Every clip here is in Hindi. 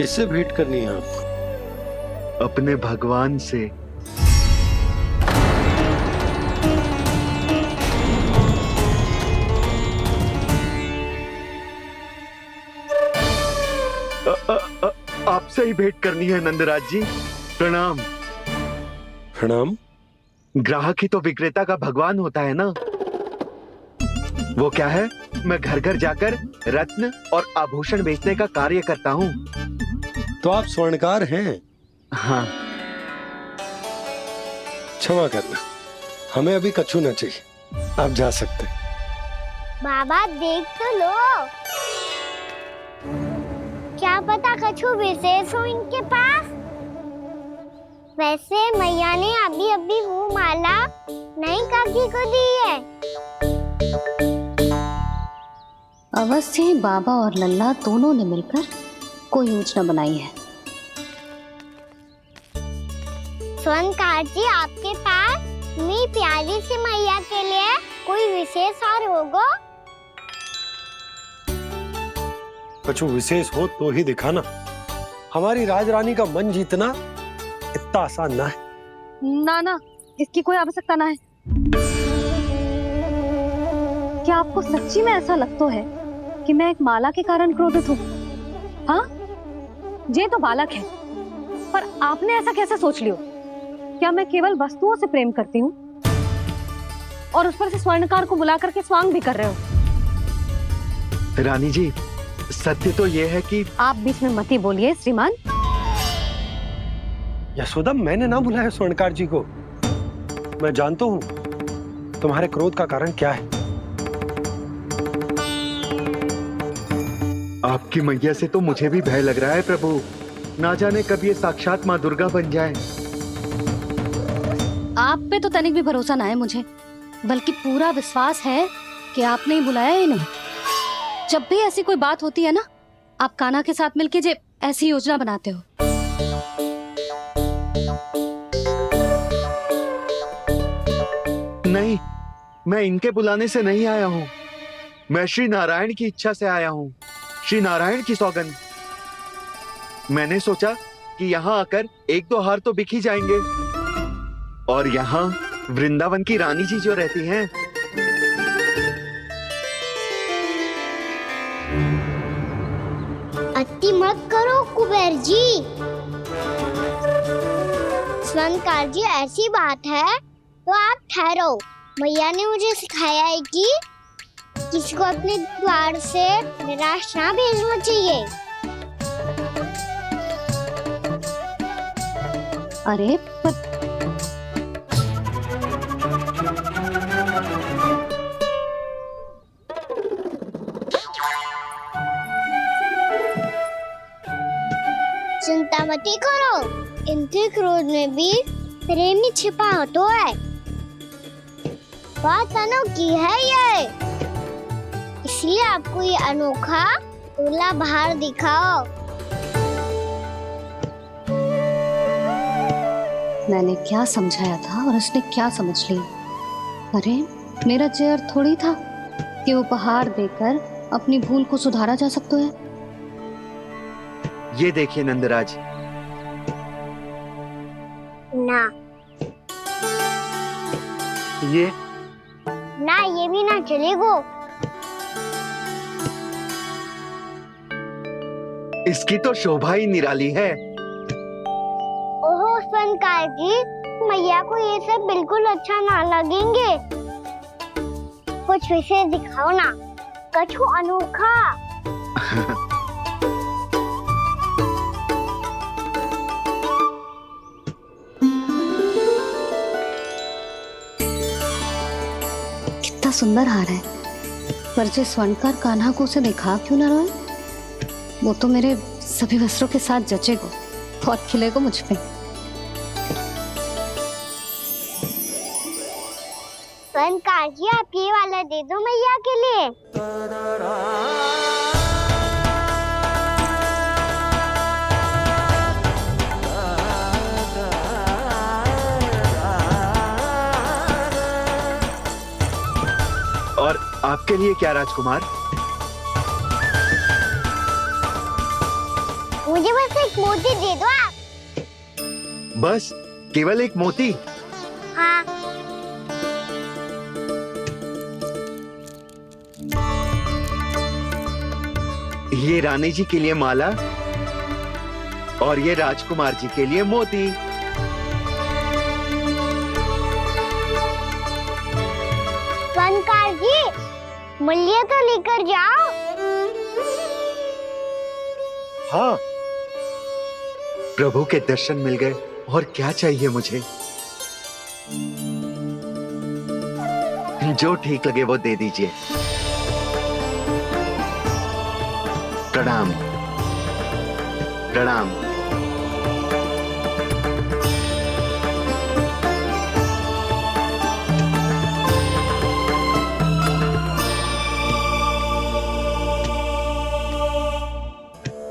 किससे भेंट करनी है आपको? अपने भगवान से। आपसे ही भेंट करनी है नंदराज जी। प्रणाम। प्रणाम। ग्राहक ही तो विक्रेता का भगवान होता है ना। वो क्या है, मैं घर घर जाकर रत्न और आभूषण बेचने का कार्य करता हूँ। तो आप स्वर्णकार हैं? हाँ। क्षमा करना, हमें अभी कछु न चाहिए, आप जा सकते हैं। बाबा देख तो लो, क्या पता कछु विशेष हो इनके पास। वैसे मैया ने अभी अभी वो माला नई काकी को दी है। अवश्य ही बाबा और लल्ला दोनों ने मिलकर कोई योजना बनाई है। स्वर्णकार जी, आपके पास मेरी प्यारी सी मैया के लिए कोई विशेष हार होगा? कछु विशेष हो तो ही दिखाना। हमारी राजरानी का मन जीतना इतना आसान ना है। ना ना, इसकी कोई आवश्यकता ना है। क्या आपको सच्ची में ऐसा लगता है कि मैं एक माला के कारण क्रोधित हूँ? हाँ, ये तो बालक है, पर आपने ऐसा कैसे सोच लियो? क्या मैं केवल वस्तुओं से प्रेम करती हूँ और उस पर से स्वर्णकार को बुला करके स्वांग भी कर रहे हो? रानी जी, सत्य तो ये है कि आप बीच में मत ही बोलिए श्रीमान। यशोदा, मैंने ना बुलाया स्वर्णकार जी को। मैं जानता हूँ तुम्हारे क्रोध का कारण क्या है। आपकी मैया से तो मुझे भी भय लग रहा है प्रभु। ना जाने कब ये साक्षात माँ दुर्गा बन जाए। आप पे तो तनिक भी भरोसा ना है मुझे, बल्कि पूरा विश्वास है कि आपने ही बुलाया ही नहीं। जब भी ऐसी कोई बात होती है ना, आप कान्हा के साथ मिलके जे ऐसी योजना बनाते हो। नहीं, मैं इनके बुलाने से नहीं आया हूँ। मैं श्री नारायण की इच्छा से आया हूँ, श्री नारायण की सौगंध। मैंने सोचा कि यहाँ आकर एक दो हार तो बिक ही जाएंगे। और यहाँ वृंदावन की रानी जी जो रहती हैं, अति मत करो कुबेर जी। स्वर्णकार जी, ऐसी बात है तो आप ठहरो। मैया ने मुझे सिखाया है कि किसी को अपने द्वार से निराश ना भेजना चाहिए। अरे पर चिंता मत करो, इनके क्रोध में भी प्रेम ही छिपा तो है। बात अनोखी है ये, इसलिए आपको ये अनोखा दूल्हा बाहर दिखाओ। मैंने क्या समझाया था और उसने क्या समझ लिया? अरे मेरा जय थोड़ी था कि उपहार देकर अपनी भूल को सुधारा जा सकता है। ये देखिए नंदराज। ना ये ना, ये भी ना चलेगो। इसकी तो शोभा ही निराली है। ओहो स्वर्णकार जी, मैया को ये सब बिल्कुल अच्छा ना लगेंगे। कुछ विशेष दिखाओ ना, कछु अनोखा। कितना सुंदर हार है, पर जो स्वर्णकार कान्हा को उसे दिखा क्यों ना रोए? वो तो मेरे सभी वस्त्रों के साथ जचेगा, बहुत खिलेगा मुझ पे। स्वर्णकार जी, आप ये वाला दे दो मैया के लिए। और आपके लिए क्या राजकुमार? मुझे बस एक मोती दे दो आप। बस केवल एक मोती? हाँ। ये रानी जी के लिए माला और ये राजकुमार जी के लिए मोती। फनकार जी, मूल्य तो लेकर जाओ। हाँ, प्रभु के दर्शन मिल गए, और क्या चाहिए मुझे? जो ठीक लगे वो दे दीजिए। प्रणाम प्रणाम।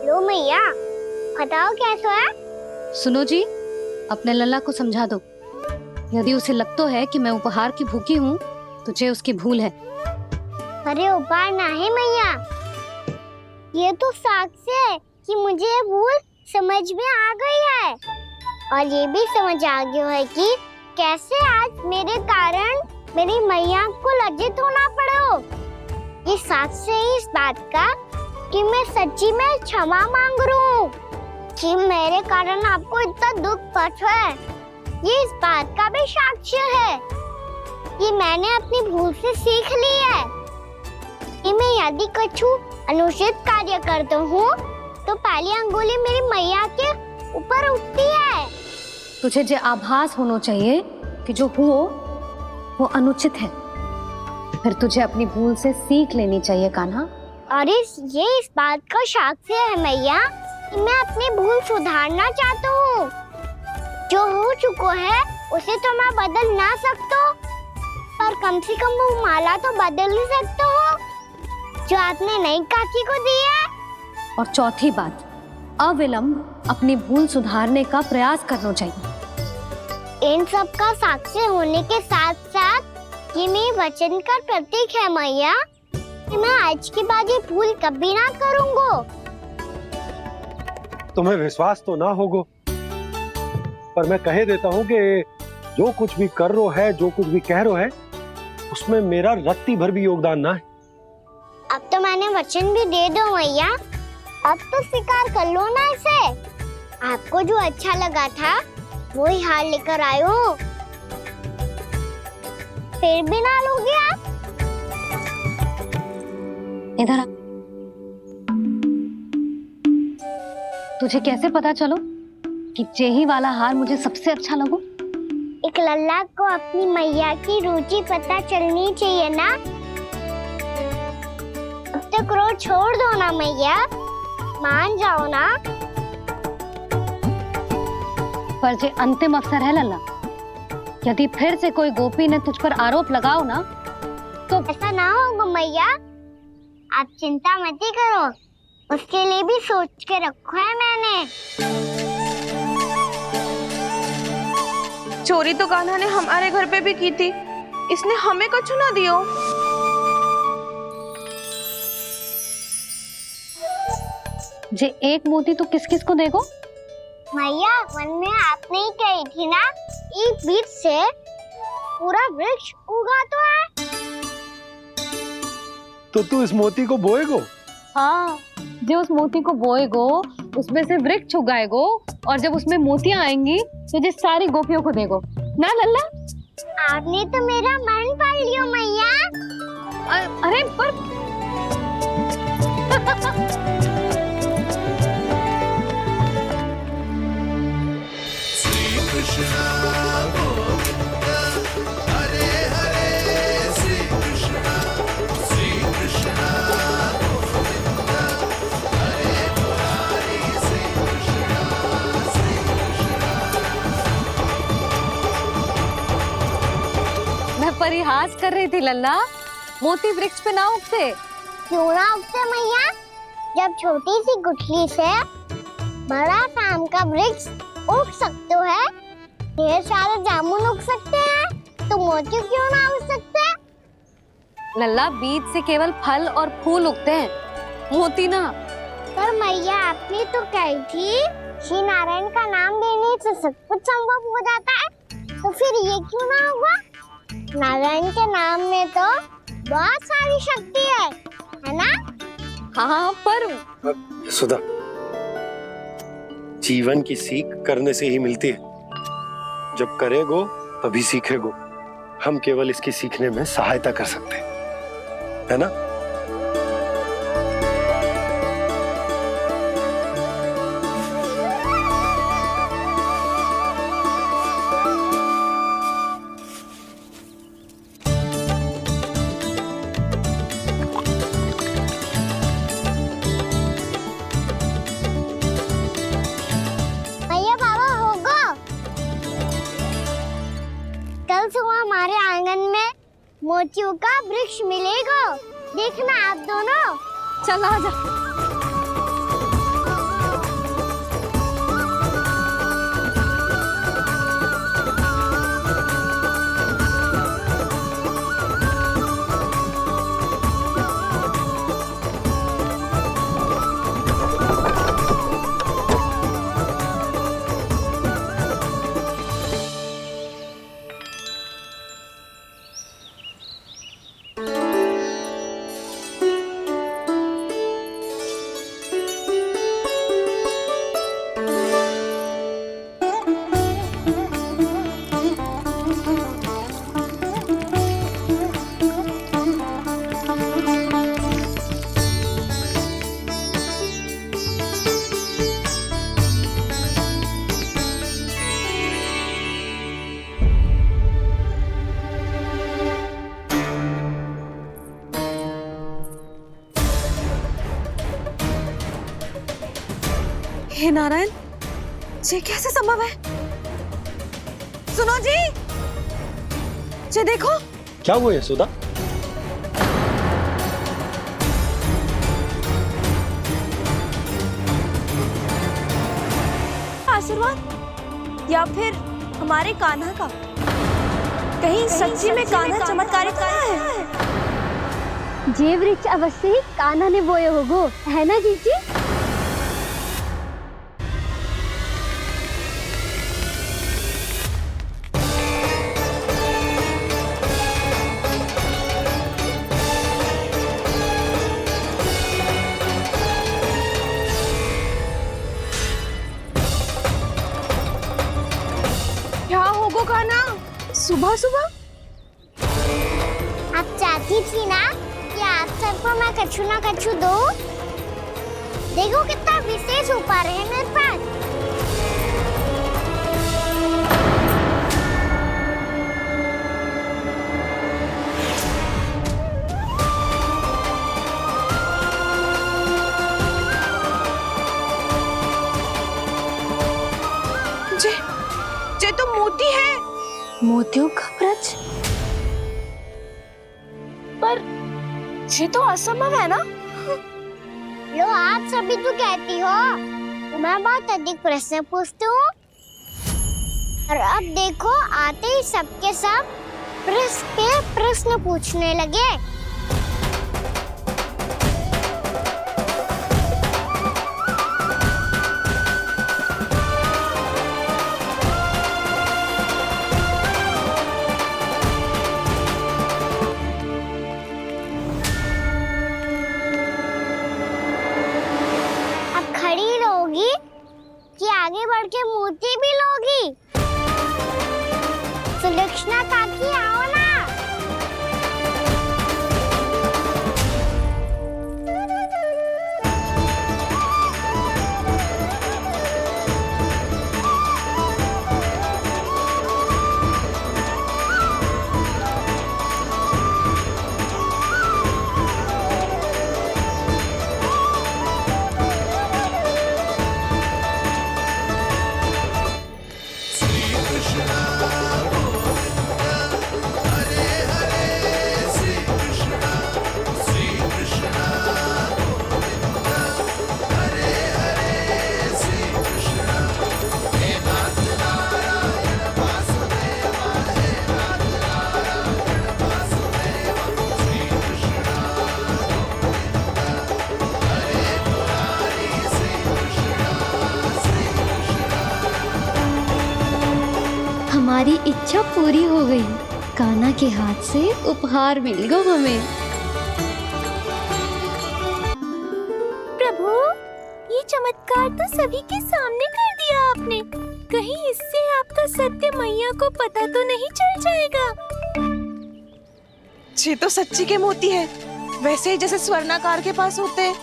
लो मैया, बताओ कैसा है? सुनो जी, अपने लल्ला को समझा दो। यदि उसे लगता है कि मैं उपहार की भूखी हूँ, तो ये उसकी भूल है। अरे उपहार ना है मैया, ये तो साक्ष्य है कि मुझे ये भूल समझ में आ गई है, और ये भी समझ आ गया है कि कैसे आज मेरे कारण मेरी मैया को लज्जित होना पड़ो। ये साक्ष्य है इस बात का कि मैं सच्ची में क्षमा मांग रहा हूँ कि मेरे कारण आपको इतना दुख पहुंचा है। ये इस बात का भी साक्ष्य है कि मैंने अपनी भूल से सीख ली है कि मैं यदि कुछ अनुचित कार्य करता हूँ तो पहली अंगुली मेरी मैया के ऊपर उठती है। तुझे जो आभास होना चाहिए कि जो हुआ वो अनुचित है, फिर तुझे अपनी भूल से सीख लेनी चाहिए कान्हा। और ये इस बात का साक्ष्य है मैया कि मैं अपनी भूल सुधारना चाहता हूँ। जो हो चुका है उसे तो मैं बदल ना सकता, पर कम से कम वो माला तो बदल ही सकता हूँ जो आपने नई काकी को दी है। और चौथी बात, अविलंब अपनी भूल सुधारने का प्रयास करना चाहिए। इन सब का साक्ष्य होने के साथ साथ ये मेरे वचन का प्रतीक है मैया कि मैं आज के बाद ये भूल कभी ना करूँगा। तुम्हें विश्वास तो ना होगो, पर मैं कह देता हूँ कि जो कुछ भी कर रो है, जो कुछ भी कह रो है, उसमें मेरा रत्ती भर भी योगदान ना है। अब तो मैंने वचन भी दे दो मैया, अब तो स्वीकार कर लो ना इसे। आपको जो अच्छा लगा था वो ही हार लेकर आयो, फिर भी ना लोगे आप? इधर आ। तुझे कैसे पता चलो कि यही वाला हार मुझे सबसे अच्छा लगो? एक लल्ला को अपनी मैया की रुचि पता चलनी चाहिए ना। अब तो क्रोध छोड़ दो ना मैया, मान जाओ ना। पर जे अंतिम अवसर है लल्ला, यदि फिर से कोई गोपी ने तुझ पर आरोप लगाओ ना तो ऐसा ना होगा मैया, आप चिंता मत ही करो, उसके लिए भी सोच के रखा है मैंने। चोरी तो कान्हा ने हमारे घर पे भी की थी, इसने हमें कछु ना दियो। जे एक मोती तो किस किस को देगो? मैया, मन में आपने ही कही थी ना, एक बीज से पूरा वृक्ष उगा तो है। तो तू इस मोती को बोएगो? हाँ, जो उस मोती को बोएगो उसमें से वृक्ष उगाएगो, और जब उसमें मोतियां आएंगी तो जो सारी गोपियों को देगो ना लल्ला। आपने तो मेरा मन पढ़ लियो मैया। अरे पर मैं परिहास कर रही थी लल्ला, मोती वृक्ष पे ना उगते। क्यों ना उगते मैया? जब छोटी सी गुठली से बड़ा आम का वृक्ष उग सकते है, ढेर सारे जामुन उग सकते हैं, तो मोती क्यों ना उग सकते? लल्ला, बीज से केवल फल और फूल उगते हैं, मोती ना। पर मैया आपने तो कही थी श्री नारायण का नाम लेने से सब कुछ संभव हो जाता है, तो फिर ये क्यों ना हुआ? नारायण के नाम में तो बहुत सारी शक्ति है ना? हाँ पर सुधा, जीवन की सीख करने से ही मिलती है। जब करेगो तभी सीखेगो। हम केवल इसकी सीखने में सहायता कर सकते हैं, है ना? भैया बाबा होगो, कल सुबह हमारे आंगन में मोतियों का वृक्ष मिलेगा। देखना आप दोनों। चल आ जा। हे नारायण, ये कैसे संभव है? सुनो जी, ये देखो। क्या हुआ है सुधा? आशीर्वाद या फिर हमारे कान्हा का? कहीं सच्ची में कान्हा चमत्कारिक तो है? जे वृक्ष अवश्य ही कान्हा ने बोए होगो, है ना जीजी? क्या होगो कान्हा सुबह सुबह? आप चाहती थी ना कि आज सबको मैं कछु ना कछु दो। देखो कितना विशेष उपहार है मेरे पास। ये तो मोती है। मोतियों का ब्रज? पर ये तो असंभव है ना? लो आप सभी तो कहती हो, मैं बहुत अधिक प्रश्न पूछती हूँ, और अब देखो आते ही सबके सब प्रश्न पे प्रश्न पूछने लगे। खड़ी लोगी कि आगे बढ़ के मोती भी लोगी? सुलक्षणा काकी आओ ना। हमारी इच्छा पूरी हो गई। कान्हा के हाथ से उपहार मिल गया हमें। प्रभु, ये चमत्कार तो सभी के सामने कर दिया आपने। कहीं इससे आपका सत्य मैया को पता तो नहीं चल जाएगा? ये तो सच्ची के मोती है, वैसे ही जैसे स्वर्णाकार के पास होते हैं।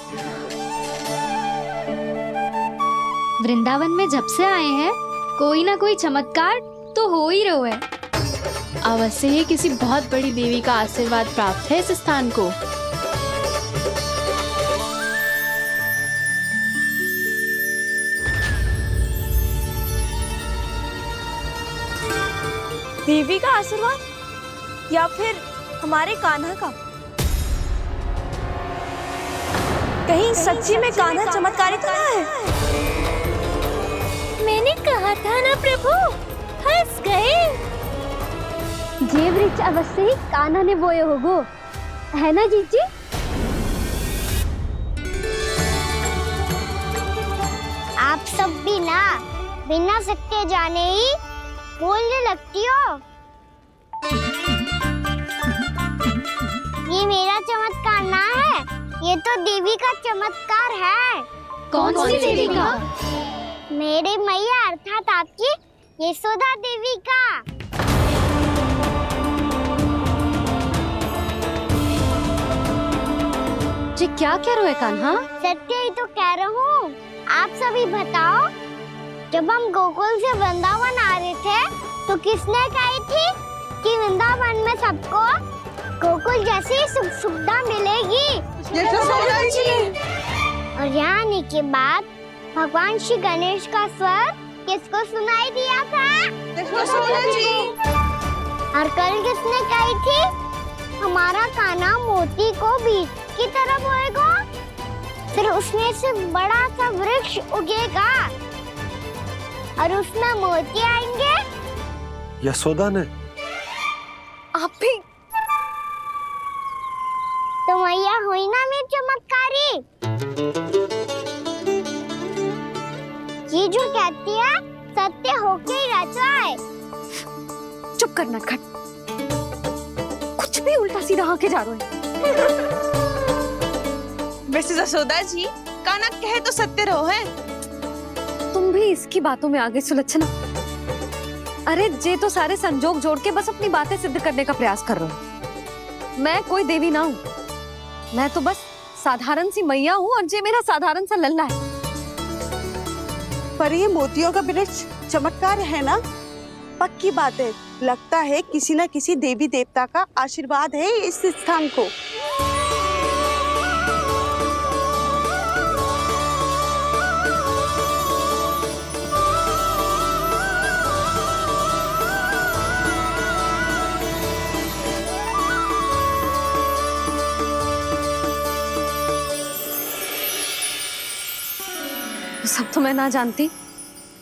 वृंदावन में जब से आए हैं कोई ना कोई चमत्कार तो हो ही रहा है। अवश्य ही किसी बहुत बड़ी देवी का आशीर्वाद प्राप्त है इस स्थान को। देवी का आशीर्वाद या फिर हमारे कान्हा का? कहीं सच्ची में कान्हा चमत्कारी तो ना है? मैंने कहा था ना प्रभु, हंस गए। जे वृक्ष अवश्य ही कान्हा ने बोए होगो, है ना जीजी? आप सब भी ना बिना सत्य जाने ही बोलने लगती हो। ये मेरा चमत्कार ना है, ये तो देवी का चमत्कार है। कौन सी देवी का? मेरे मैया अर्थात आपकी यशोदा देवी का। जी क्या कह रहे हो कान्हा? सत्य ही तो कह रहा हूँ। आप सभी बताओ, जब हम गोकुल से वृंदावन आ रहे थे तो किसने कही थी कि वृंदावन में सबको गोकुल जैसी सुख सुविधा मिलेगी? यशोदा जी। और यहाँ आने के बाद भगवान श्री गणेश का स्वर किसको सुनाई दिया था? यशोदा जी। और कल किसने कही थी हमारा कान्हा मोती को बीज की तरह बोएगा, फिर उसमें से बड़ा सा वृक्ष उगेगा और उसमें मोती आएंगे? यशोदा ने? आप भी? तो मैया हुई ना मेरी चमत्कारी। ये जो कहती है सत्य होके ही रहता है। चुप कर नटखट, कुछ भी उल्टा सीधा आके जा रहे हो। वैसे यशोदा जी, कान्हा कहे तो सत्य रहो है। तुम भी इसकी बातों में आगे सुलझना। अरे जे तो सारे संजोग जोड़ के बस अपनी बातें सिद्ध करने का प्रयास कर रहे हो। मैं कोई देवी ना हूँ, मैं तो बस साधारण सी मैया हूँ और जे मेरा साधारण सा लल्ला है। पर ये मोतियों का वृक्ष चमत्कार है ना? पक्की बात है, लगता है किसी न किसी देवी देवता का आशीर्वाद है इस स्थान को। सब तो मैं ना जानती,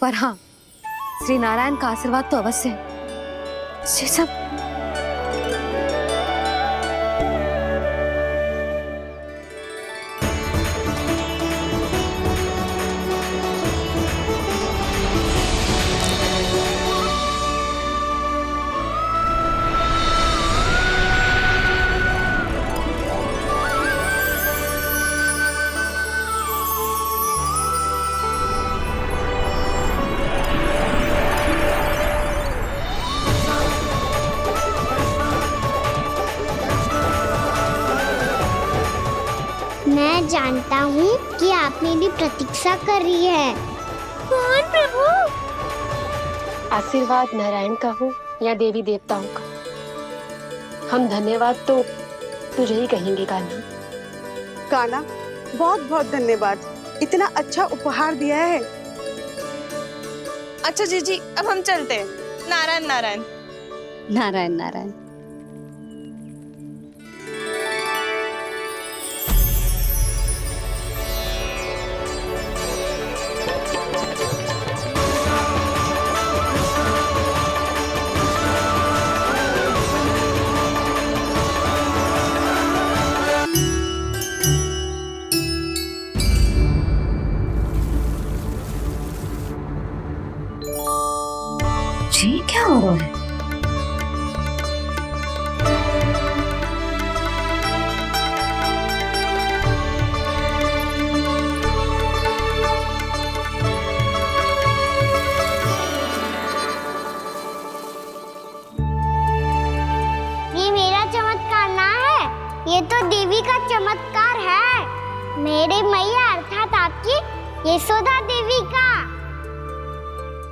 पर हाँ, श्री नारायण का आशीर्वाद तो अवश्य है। ये सब मैं जानता हूँ कि आप मेरी प्रतीक्षा कर रही है। कौन प्रभु? आशीर्वाद नारायण का हो या देवी देवताओं का, हम धन्यवाद तो तुझे ही कहेंगे कान्हा। कान्हा, बहुत बहुत धन्यवाद, इतना अच्छा उपहार दिया है। अच्छा जीजी, अब हम चलते हैं। नारायण नारायण। नारायण नारायण। जी क्या हो रहा है? ये मेरा चमत्कार ना है, ये तो देवी का चमत्कार है। मेरे मैया अर्थात आपकी यशोदा देवी का।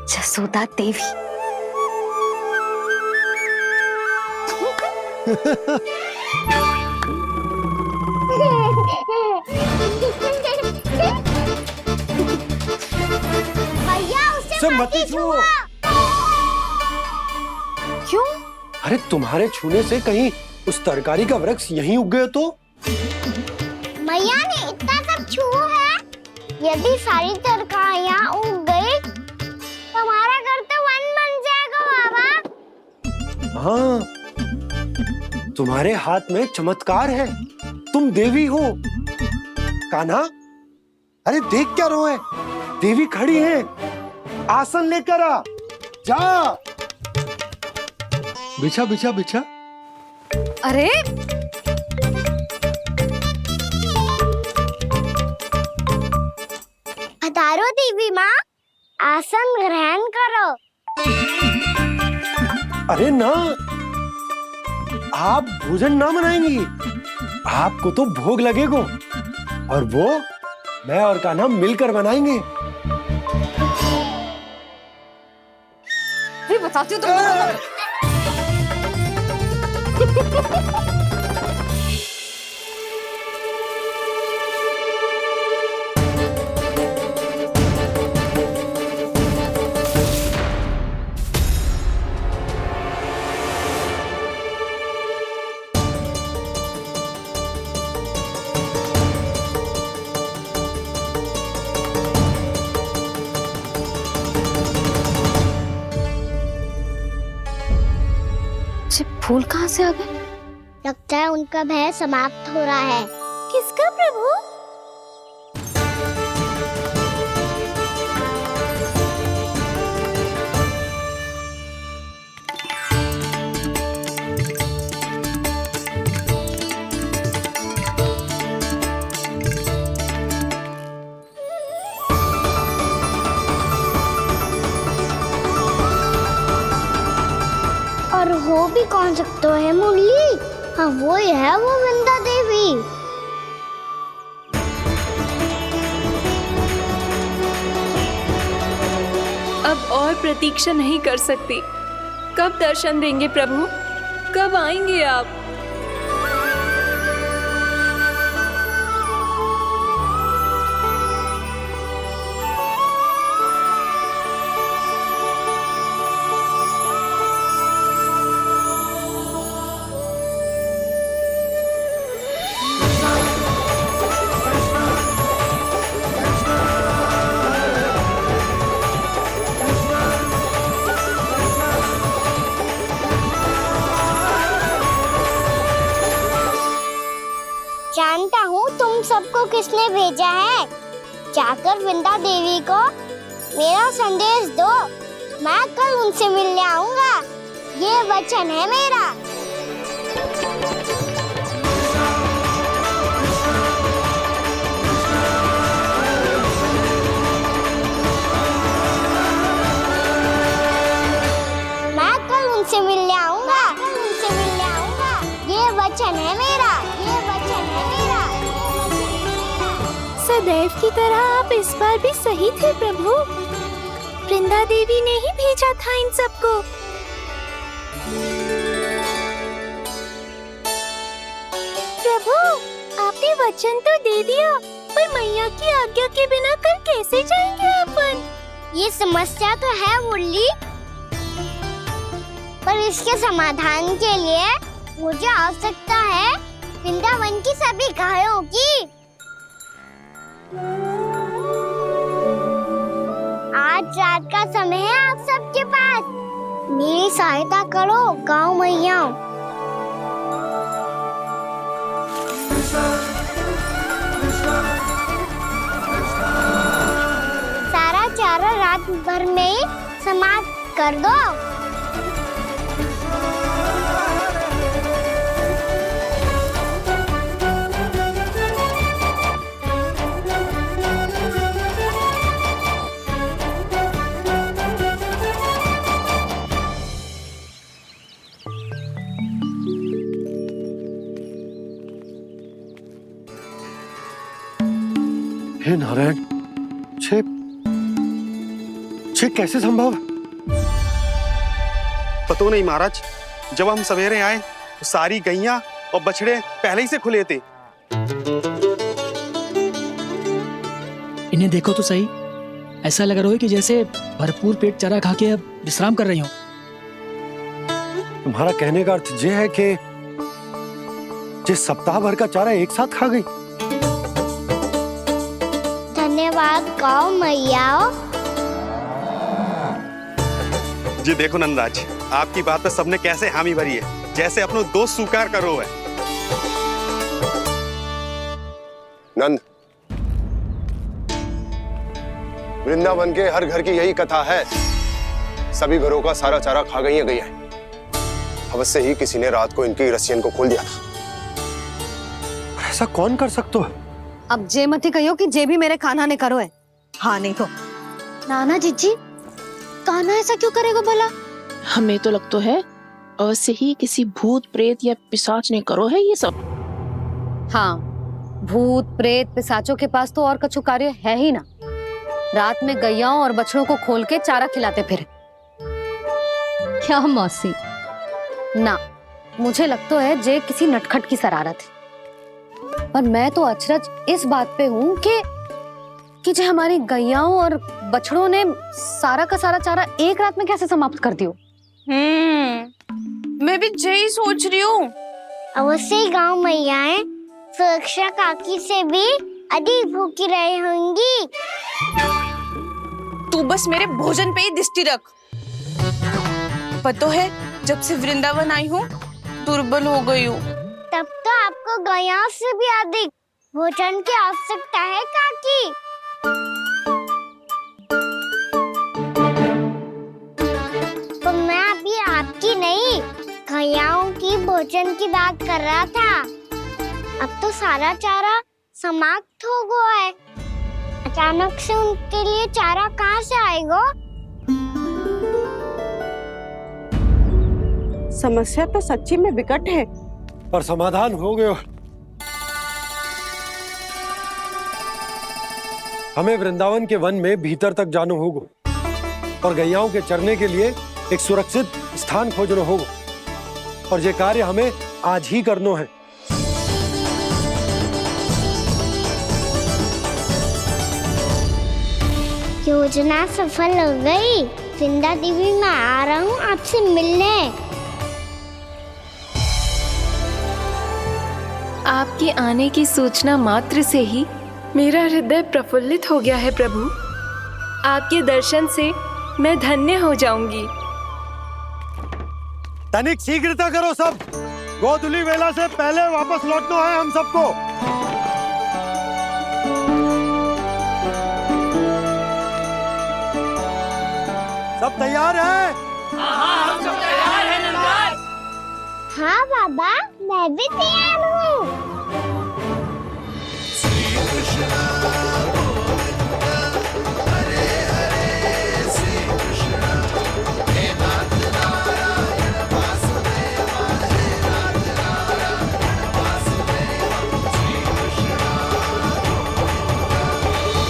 जसोदा देवी। भैया उसे मत छुओ। क्यों? अरे तुम्हारे छूने से कहीं उस तरकारी का वृक्ष यहीं उग गए तो? मैया ने इतना सब छुआ है, यदि सारी तरकारियां उग गई तो हमारा घर तो वन बन जाएगा बाबा। हाँ, तुम्हारे हाथ में चमत्कार है, तुम देवी हो। कान्हा, अरे देख क्या रो है, देवी खड़ी है, आसन लेकर आ, जा। बिछा बिछा बिछा। अरे पधारो देवी माँ, आसन ग्रहण करो। अरे ना, आप भोजन ना मनाएंगी, आपको तो भोग लगेगा और वो मैं और कान्हा मिलकर बनाएंगे। भी बताती हूँ तुमको। फूल कहाँ से आ गए? लगता है उनका भय समाप्त हो रहा है। किसका प्रभु? और हो भी कौन सकता है मुरली? हाँ वो ही है, वो वृंदा देवी। अब और प्रतीक्षा नहीं कर सकती। कब दर्शन देंगे प्रभु? कब आएंगे आप? जानता हूँ तुम सबको किसने भेजा है। जाकर वृंदा देवी को मेरा संदेश दो, मैं कल उनसे मिलने आऊंगा, ये वचन है मेरा। मैं कल उनसे मिलने आऊंगा, ये वचन है मेरा, ये वचन है मेरा। सदैव की तरह आप इस बार भी सही थे प्रभु। वृंदा देवी ने ही भेजा था इन सबको। प्रभु, आपने वचन तो दे दिया, पर मैया की आज्ञा के बिना कल कैसे जाएंगे अपन? ये समस्या तो है मुरली, पर इसके समाधान के लिए मुझे आवश्यकता है वृंदावन की सभी गायों की। आज रात का समय है आप सबके पास, मेरी सहायता करो गाँव मैया। सारा चारा रात भर में समाप्त कर दो। हे नारायण, छे छे कैसे संभव? पता नहीं महाराज, जब हम सवेरे आए तो सारी गैया और बछड़े पहले ही से खुले थे। इन्हें देखो तो सही, ऐसा लग रहा है कि जैसे भरपूर पेट चारा खा के अब विश्राम कर रही हो। तुम्हारा कहने का अर्थ ये है कि जिस सप्ताह भर का चारा एक साथ खा गई। धन्यवाद गाओ मैया। जी देखो नंदराज, आपकी बात पे सबने कैसे हामी भरी है, जैसे अपनो दोस्त स्वीकार करो है। नंद, वृंदावन के हर घर की यही कथा है। सभी घरों का सारा चारा खा गई है गैया। अवश्य ही किसी ने रात को इनकी रस्सियन को खोल दिया था। ऐसा कौन कर सकते हो? अब जे मत ही कहियो कि जे भी मेरे कान्हा ने करो है। हाँ नहीं तो नाना जीजी, कान्हा ऐसा क्यों करेगा भला? हमें तो लगता है अवश्य ही किसी भूत प्रेत या पिशाच ने करो है ये सब। हाँ, भूत प्रेत पिशाचों के पास तो और कछु कार्य है ही ना। रात में गैयाओं और बछड़ों को खोल के चारा खिलाते फिर। क्या मौसी? ना, मुझे लगता है जे किसी नटखट की शरारत है। पर मैं तो अचरज इस बात पे हूँ कि जो हमारी गैयाओं और बछड़ों ने सारा का सारा चारा एक रात में कैसे समाप्त कर दियो। मैं भी यही सोच रही हूँ। अवश्य ही गाँव मैयाएं सुरक्षा काकी से भी अधिक भूखी रही होंगी। तू बस मेरे भोजन पे ही दृष्टि रख। पता है, जब से वृंदावन आई हूँ दुर्बल हो गई हूँ। तब तो आपको गैयाओं से भी अधिक भोजन की आवश्यकता है काकी। तो मैं अभी आपकी नहीं, गैयाओं की भोजन की बात कर रहा था। अब तो सारा चारा समाप्त हो गया है। अचानक से उनके लिए चारा कहाँ से आएगा? समस्या तो सच्ची में विकट है, पर समाधान हो गयो। हमें वृंदावन के वन में भीतर तक जाना होगा और गैयाओं के चरने के लिए एक सुरक्षित स्थान खोजना होगा, और ये कार्य हमें आज ही करना है। योजना सफल हो गई। वृंदा देवी, मैं आ रहा हूँ आपसे मिलने। आपके आने की सूचना मात्र से ही मेरा हृदय प्रफुल्लित हो गया है प्रभु। आपके दर्शन से मैं धन्य हो जाऊंगी। तनिक शीघ्रता करो सब, गोधुली वेला से पहले वापस लौटना है हम सबको। सब तैयार है? हाँ बाबा, मैं भी तैयार हूँ।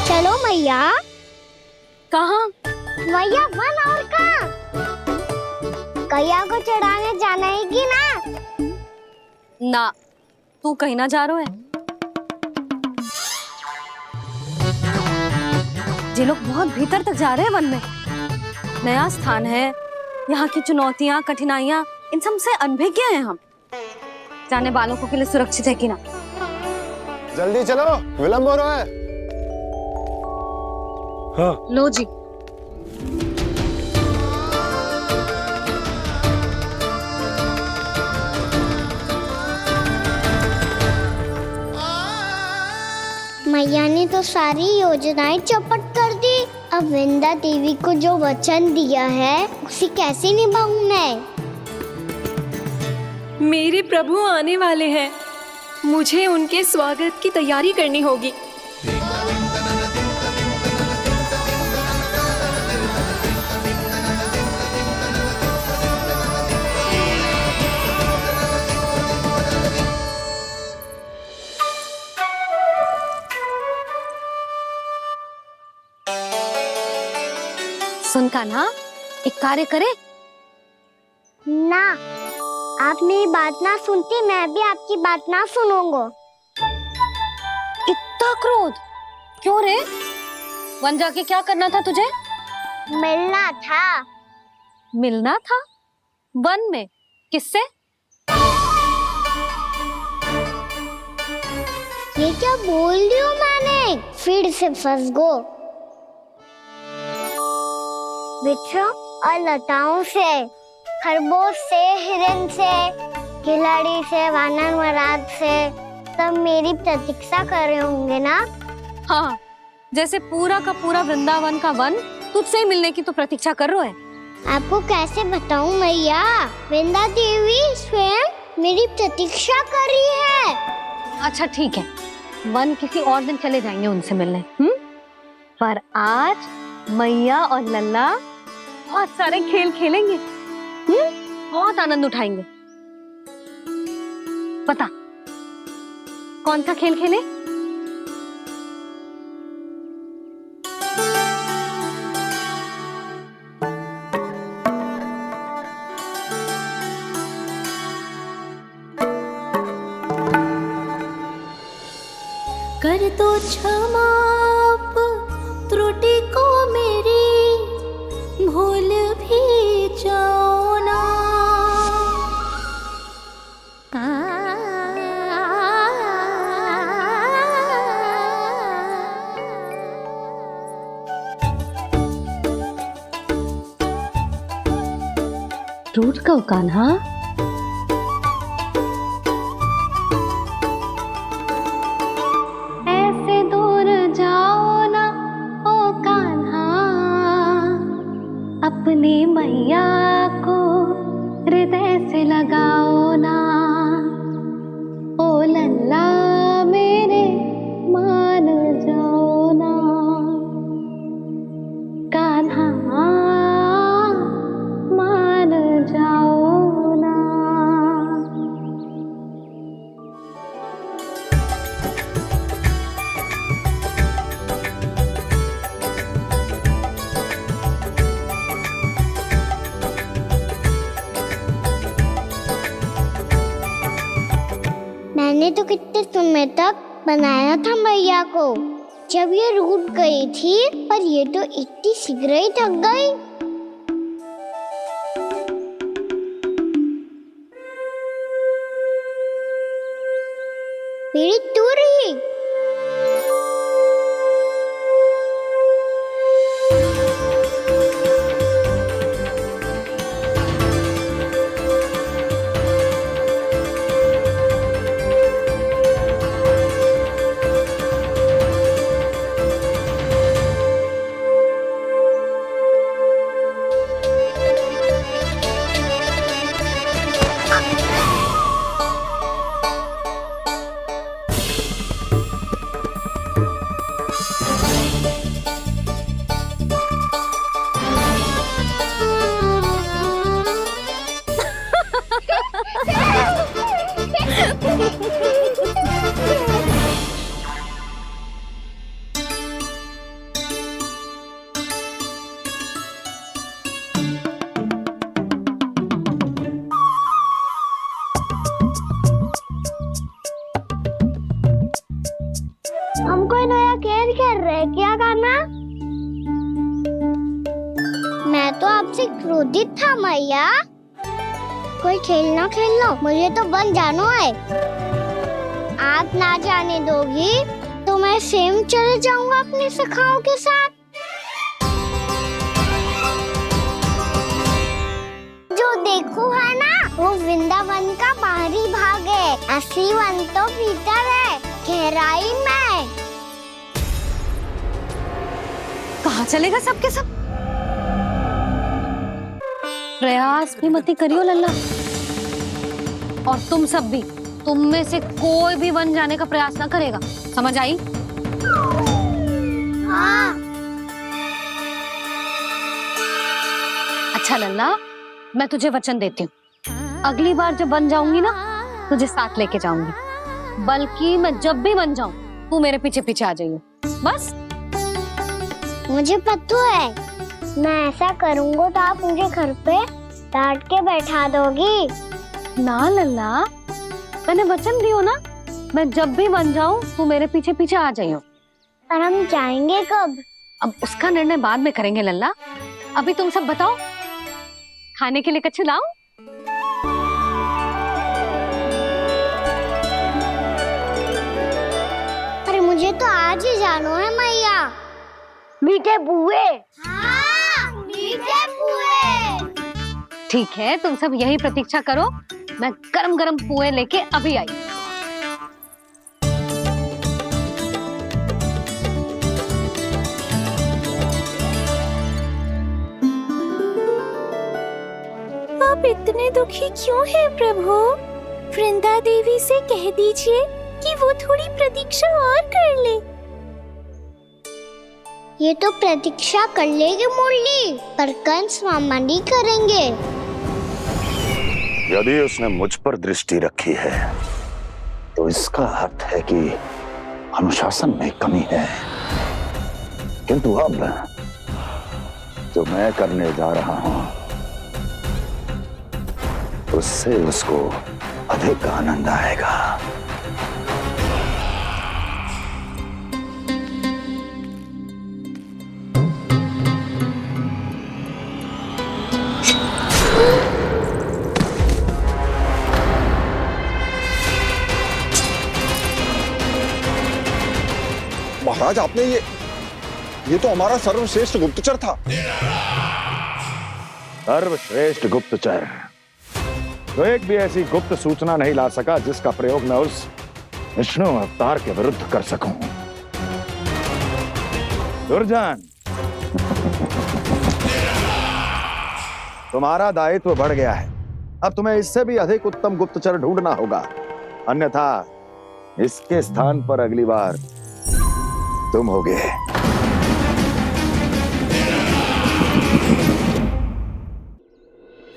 चलो मैया। कहाँ? मैया वन और कहाँ? गैया को चढ़ाने जाना है कि ना? ना, तू कहीं ना जा रहा है। ये लोग बहुत भीतर तक जा रहे हैं वन में। नया स्थान है, यहाँ की चुनौतियाँ कठिनाइयाँ इन सब से अनभिज्ञ हैं हम। जाने वालों को के लिए सुरक्षित है कि ना। जल्दी चलो, विलंब हो रहा है। हाँ। लो जी। मैया ने तो सारी योजनाएं चौपट कर दी। अब वृंदा देवी को जो वचन दिया है उसे कैसे निभाऊं मैं? मेरे प्रभु आने वाले हैं, मुझे उनके स्वागत की तैयारी करनी होगी। कान्हा, एक कार्य करे। ना, आप मेरी बात ना सुनती, मैं भी आपकी बात ना सुनूंगा। इतना क्रोध क्यों रे? वन जाके क्या करना था तुझे? मिलना था। मिलना था? वन में? किससे? ये क्या बोल रही हूँ मैंने? फिर से फंस गो। वृक्षों और लताओं से, खरगोश से, हिरन से, खिलाड़ी से, वानर महाराज से, सब मेरी प्रतीक्षा कर रहे होंगे ना? हाँ, जैसे पूरा का पूरा वृंदावन का वन तुझसे ही मिलने की तो प्रतीक्षा कर रहा है। आपको कैसे बताऊं मैया? वृंदा देवी स्वयं मेरी प्रतीक्षा कर रही है। अच्छा ठीक है, वन किसी और दिन चले जाएंगे उनसे मिलने। पर आज मैया और लल्ला बहुत सारे खेल खेलेंगे। बहुत आनंद उठाएंगे। बता कौन सा खेल खेले? कर दो क्षमा त्रुटि को मेरी, भूल भी जाओ ना। टूट गओ कान्हा? ऐसे दूर जाओ ना ओ कान्हा, अपनी मैया को हृदय से लगाओ ना। ओ लल्ला मेरे मान जाओ ना, कान्हा मान जाओ ना। मैंने तो कितने समय तक बनाया था मैया को, जब ये रूठ गई थी, पर ये तो इतनी शीघ्र ही थक गई। मेरी दूर ही। हम कोई नया खेल खेल रहे हैं क्या कान्हा? मैं तो आपसे क्रोधित था मैया। कोई खेलना खेल लो, मुझे तो बन जाना है। आप ना जाने दोगी तो मैं स्वयं चले जाऊंगा अपने सखाओं के साथ। जो देखो है ना, वो वृंदावन का बाहरी भाग है, असली वन तो भीतर है, गहराई में। कहाँ चलेगा सबके सब? प्रयास भी मत करियो लल्ला, और तुम सब भी, तुम में से कोई भी वन जाने का प्रयास ना करेगा, समझ आई? हाँ। अच्छा लल्ला, मैं तुझे वचन देती हूँ, अगली बार जब बन जाऊंगी ना, तुझे साथ लेके जाऊंगी। बल्कि मैं जब भी बन जाऊं, तू मेरे पीछे पीछे आ जाइए, बस। मुझे पता है मैं ऐसा करूँगा तो आप मुझे घर पे डांट के बैठा दोगी? ना लल्ला, मैंने वचन दियो ना, मैं जब भी बन जाऊं तू मेरे पीछे पीछे आ जाइयो। और हम जाएंगे कब? अब उसका निर्णय बाद में करेंगे लल्ला। अभी तुम सब बताओ, खाने के लिए कुछ लाऊं? अरे मुझे तो आज ही जाना है मैया। मीठे बुए। हाँ, मीठे बुए। ठीक है, तुम सब यही प्रतीक्षा करो, मैं गरम गरम पुए लेके अभी आई। आप इतने दुखी क्यों हैं प्रभु? वृंदा देवी से कह दीजिए कि वो थोड़ी प्रतीक्षा और कर ले। ये तो प्रतीक्षा कर लेगी मुरली, पर कंस मामा नहीं करेंगे। यदि उसने मुझ पर दृष्टि रखी है तो इसका अर्थ है कि अनुशासन में कमी है। किंतु अब जो मैं करने जा रहा हूं उससे उसको अधिक आनंद आएगा। महाराज, आपने ये तो हमारा सर्वश्रेष्ठ गुप्तचर था। सर्वश्रेष्ठ गुप्तचर तो एक भी ऐसी गुप्त सूचना नहीं ला सका जिसका प्रयोग मैं उस विष्णु अवतार के विरुद्ध कर सकूं। दुर्जन, तुम्हारा दायित्व बढ़ गया है। अब तुम्हें इससे भी अधिक उत्तम गुप्तचर ढूंढना होगा, अन्यथा इसके स्थान पर अगली बार तुम होगे।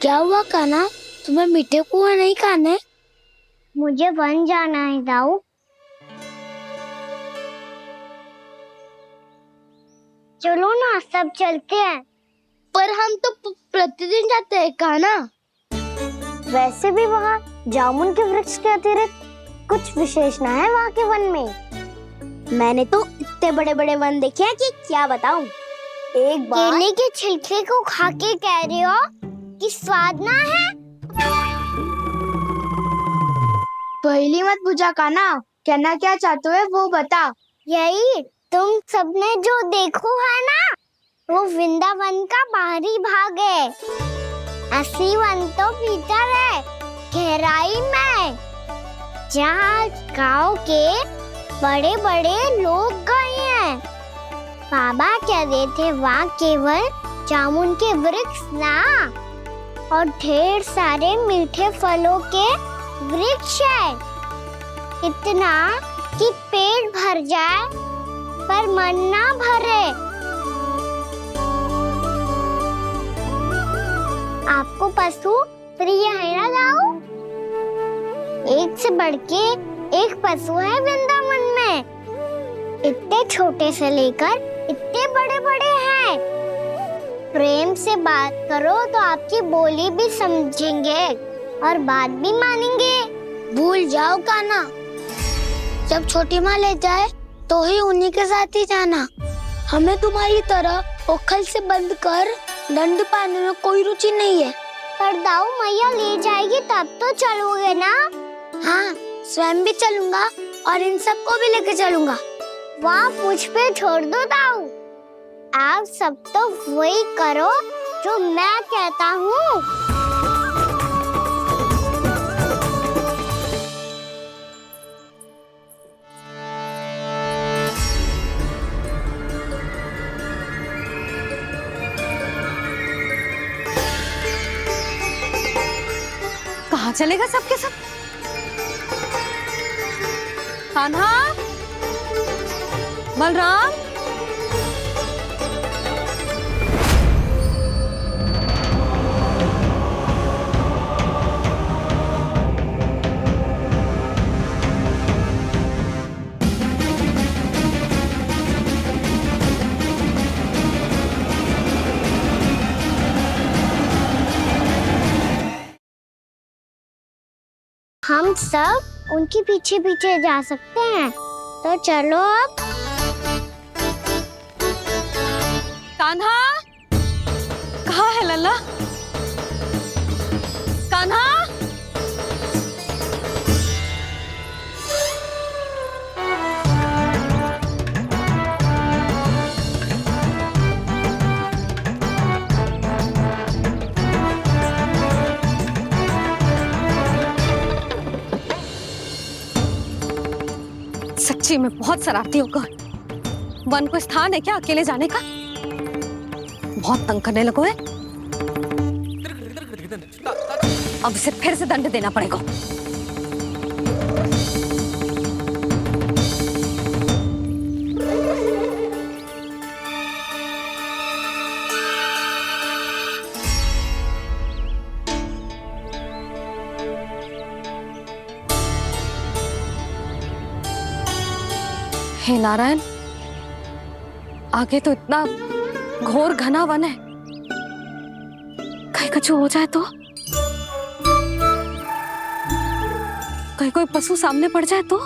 क्या हुआ कान्हा, तुम्हें मीठे कुआं नहीं खाने? मुझे वन जाना है दाऊ। चलो ना, सब चलते हैं। पर हम तो प्रतिदिन जाते हैं कान्हा। वैसे भी वहाँ जामुन के वृक्ष के अतिरिक्त कुछ विशेष ना है वहाँ के वन में। मैंने तो इतने बड़े बड़े वन देखे हैं कि क्या बताऊं। एक बार केले के छिलके को खा के कह रहे हो कि स्वाद ना है? पहली मत पूछा कान्हा, कहना क्या चाहते हो वो बता। यही तुम सबने जो देखो है ना, वो वृंदावन का बाहरी भाग है। असली वन तो भीतर है, गहराई में, जहाँ गांव के बड़े बड़े लोग गए हैं। बाबा कह रहे थे वहाँ केवल जामुन के वृक्ष ना, और ढेर सारे मीठे फलों के वृक्ष है। इतना कि पेट भर जाए पर मन ना भरे। आपको पशु प्रिय है ना दाऊ? एक से बढ़ के एक पशु है वृंदावन में। इतने छोटे से लेकर इतने बड़े बड़े हैं। प्रेम से बात करो तो आपकी बोली भी समझेंगे और बात भी मानेंगे। भूल जाओ कान्हा, जब छोटी माँ ले जाए तो ही उन्हीं के साथ ही जाना। हमें तुम्हारी तरह ओखल से बंद कर दंड पाने में कोई रुचि नहीं है। पर दाऊ मैया ले जाएगी तब तो चलोगे ना? हाँ, स्वयं भी चलूंगा और इन सबको भी लेके चलूंगा। वहाँ मुझ पे छोड़ दो दाऊ। आप सब तो वही करो जो मैं कहता हूँ। कहाँ चलेगा सबके सब? कान्हा, बलराम, हम सब उनके पीछे पीछे जा सकते हैं। तो चलो अब। कान्हा, कहाँ है लल्ला? कान्हा, सच्ची में बहुत शरारती होगा। वन को स्थान है क्या अकेले जाने का? बहुत तंग करने लगो है। अब इसे फिर से दंड देना पड़ेगा। हे नारायण, आगे तो इतना घोर घना वन है, कहीं कुछ हो जाए तो? कहीं कोई पशु सामने पड़ जाए तो?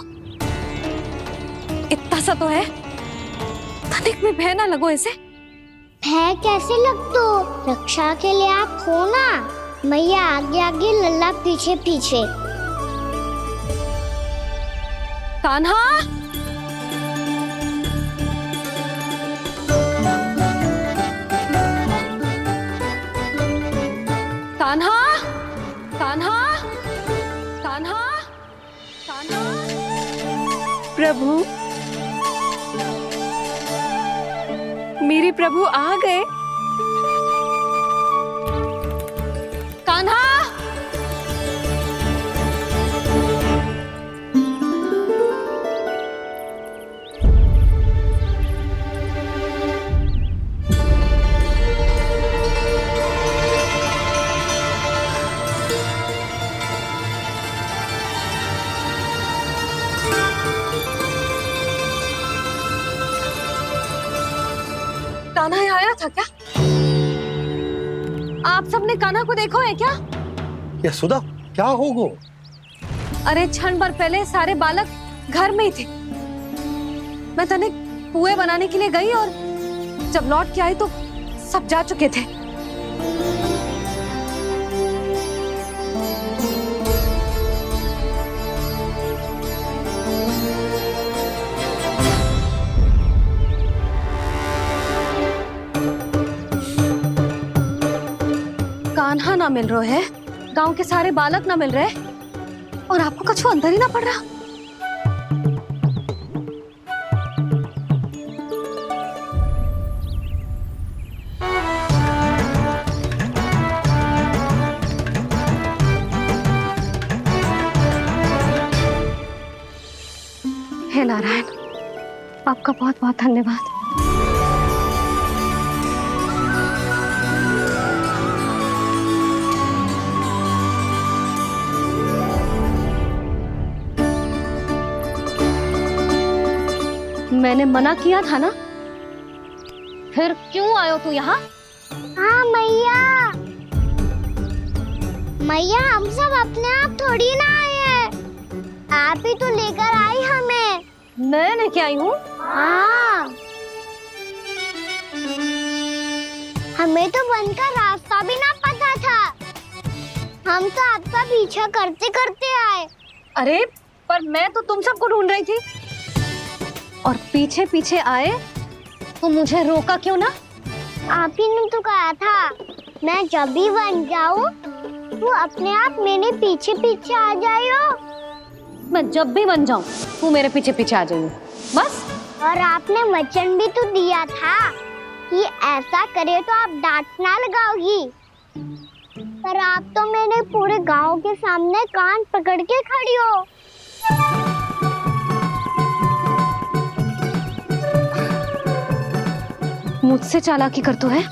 इतना सा तो है, तनिक में भय ना लगो इसे। भय कैसे लग तो? रक्षा के लिए आप हो ना। मैया आगे आगे, लल्ला पीछे पीछे। कान्हा, कान्हा, कान्हा, कान्हा, कान्हा। प्रभु, मेरे प्रभु आ गए। कान्हा, कान्हा यहाँ आया था क्या? आप सबने कान्हा को देखो है क्या? यशोदा, क्या होगो? अरे क्षण भर पहले सारे बालक घर में ही थे। मैं तनिक पुए बनाने के लिए गई और जब लौट के आई तो सब जा चुके थे। कान्हा ना मिल रहे है, गांव के सारे बालक ना मिल रहे, और आपको कछु अंदर ही ना पड़ रहा। हे नारायण, आपका बहुत बहुत धन्यवाद। मैंने मना किया था ना, फिर क्यों आयो तू यहाँ? हाँ मैया, मैया हम सब अपने आप थोड़ी ना आए हैं, आप ही तो लेकर आई हमें। मैं लेके आई हूँ? हाँ, हमें तो वन का रास्ता भी ना पता था, हम तो आपका पीछा करते करते आए। अरे पर मैं तो तुम सबको ढूंढ रही थी, और पीछे पीछे आए तो मुझे रोका क्यों ना? आप ही ने तो कहा था मैं जब भी बन जाऊं तो अपने आप मेरे पीछे पीछे आ जाइयो। मैं जब भी बन जाऊं तू मेरे पीछे पीछे आ जाइयो, बस। और आपने वचन भी तो दिया था कि ऐसा करे तो आप डांट ना लगाओगी, पर आप तो मेरे पूरे गांव के सामने कान पकड़ के खड़ी हो। मुझसे चालाकी कर तो है?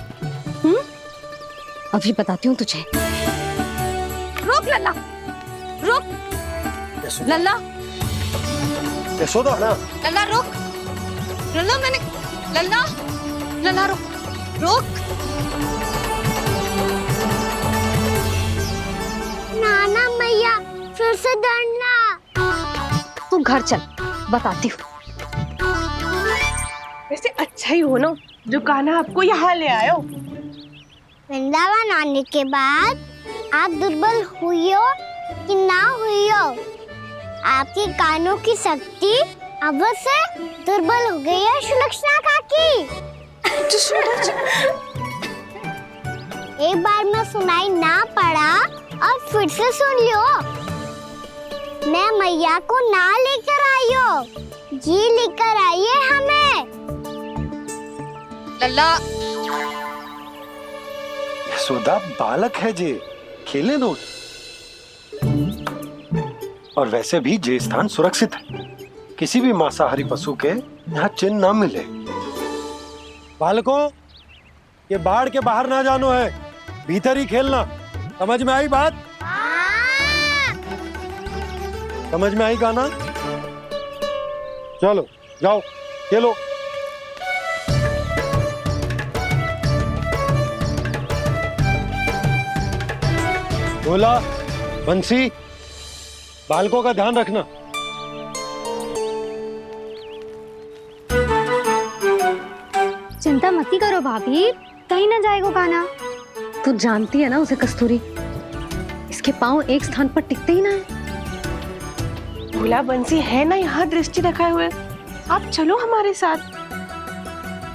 अभी बताती हूँ तुझे। रोक लल्ला, रोक लल्ला, यशोदा ना। लल्ला रोक, लल्ला मैंने, लल्ला, लल्ला रोक, रोक। नाना मैया फिर से दंड घर चल, बताती हूँ। वैसे अच्छा ही हो ना जो कान्हा आपको यहाँ ले आयो। वृंदावन आने के बाद आप दुर्बल हुई हो कि ना हुई हो, आपके कानों की शक्ति अवश्य दुर्बल हो गई है सुलक्षणा काकी। एक बार में सुनाई ना पड़ा और फिर से सुन लियो। मैं मैया को ना लेकर आई हो, जी लेकर आई है हमें। लल्ला यशोदा बालक है जे, खेले दो। और वैसे भी जे स्थान सुरक्षित है, किसी भी मांसाहारी पशु के यहाँ चिन्ह ना मिले। बालकों, ये बाढ़ के बाहर ना जानो है, भीतर ही खेलना। समझ में आई बात? समझ में आई गाना? चलो जाओ खेलो। बोला बंसी, बालकों का ध्यान रखना। चिंता मत करो भाभी, कहीं ना जाएगा कान्हा। तू जानती है ना उसे कस्तूरी, इसके पांव एक स्थान पर टिकते ही ना है। भोला बंसी है ना यहाँ दृष्टि रखाए हुए, आप चलो हमारे साथ।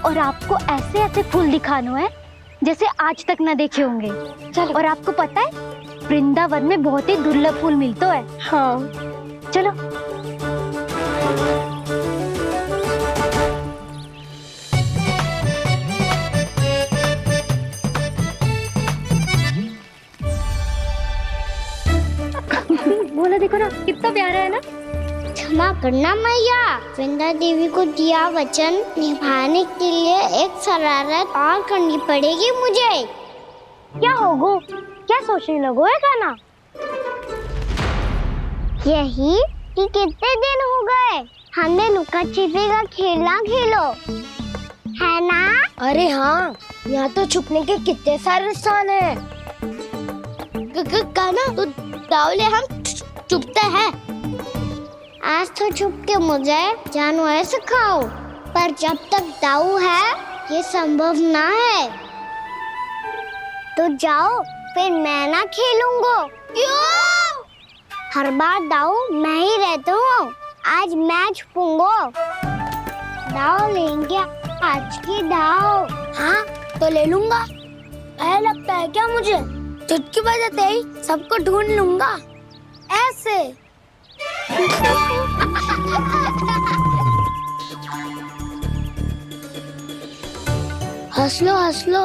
और आपको ऐसे ऐसे फूल दिखानो है जैसे आज तक न देखे होंगे। चलो। और आपको पता है वृंदावन में बहुत ही दुर्लभ फूल मिलते हैं। हाँ चलो। बोला देखो ना कितना प्यारा है ना। क्षमा करना मैया, वृंदा देवी को दिया वचन निभाने के लिए एक शरारत और करनी पड़ेगी मुझे। क्या होगो? क्या सोचने लगो है कान्हा? यही कि कितने दिन हो गए हमने लुका छिपी का खेलना खेलो, है ना? अरे हाँ, यहाँ तो छुपने के कितने सारे स्थान है। कान्हा तो दावले हम छुपते हैं। आज तो छुप के मुझे जानवर सिखाओ, पर जब तक दाऊ है ये संभव ना है। तो जाओ, फिर मैं ना खेलूंगा। क्यों? हर बार दाऊ मैं ही रहता हूँ, आज मैं छुपूंगा। दाऊ लेंगे आज की दाऊ। हाँ तो ले लूंगा। ऐसा लगता है क्या मुझे? चुटकी बजाते ही सबको ढूंढ लूंगा ऐसे। हंस लो,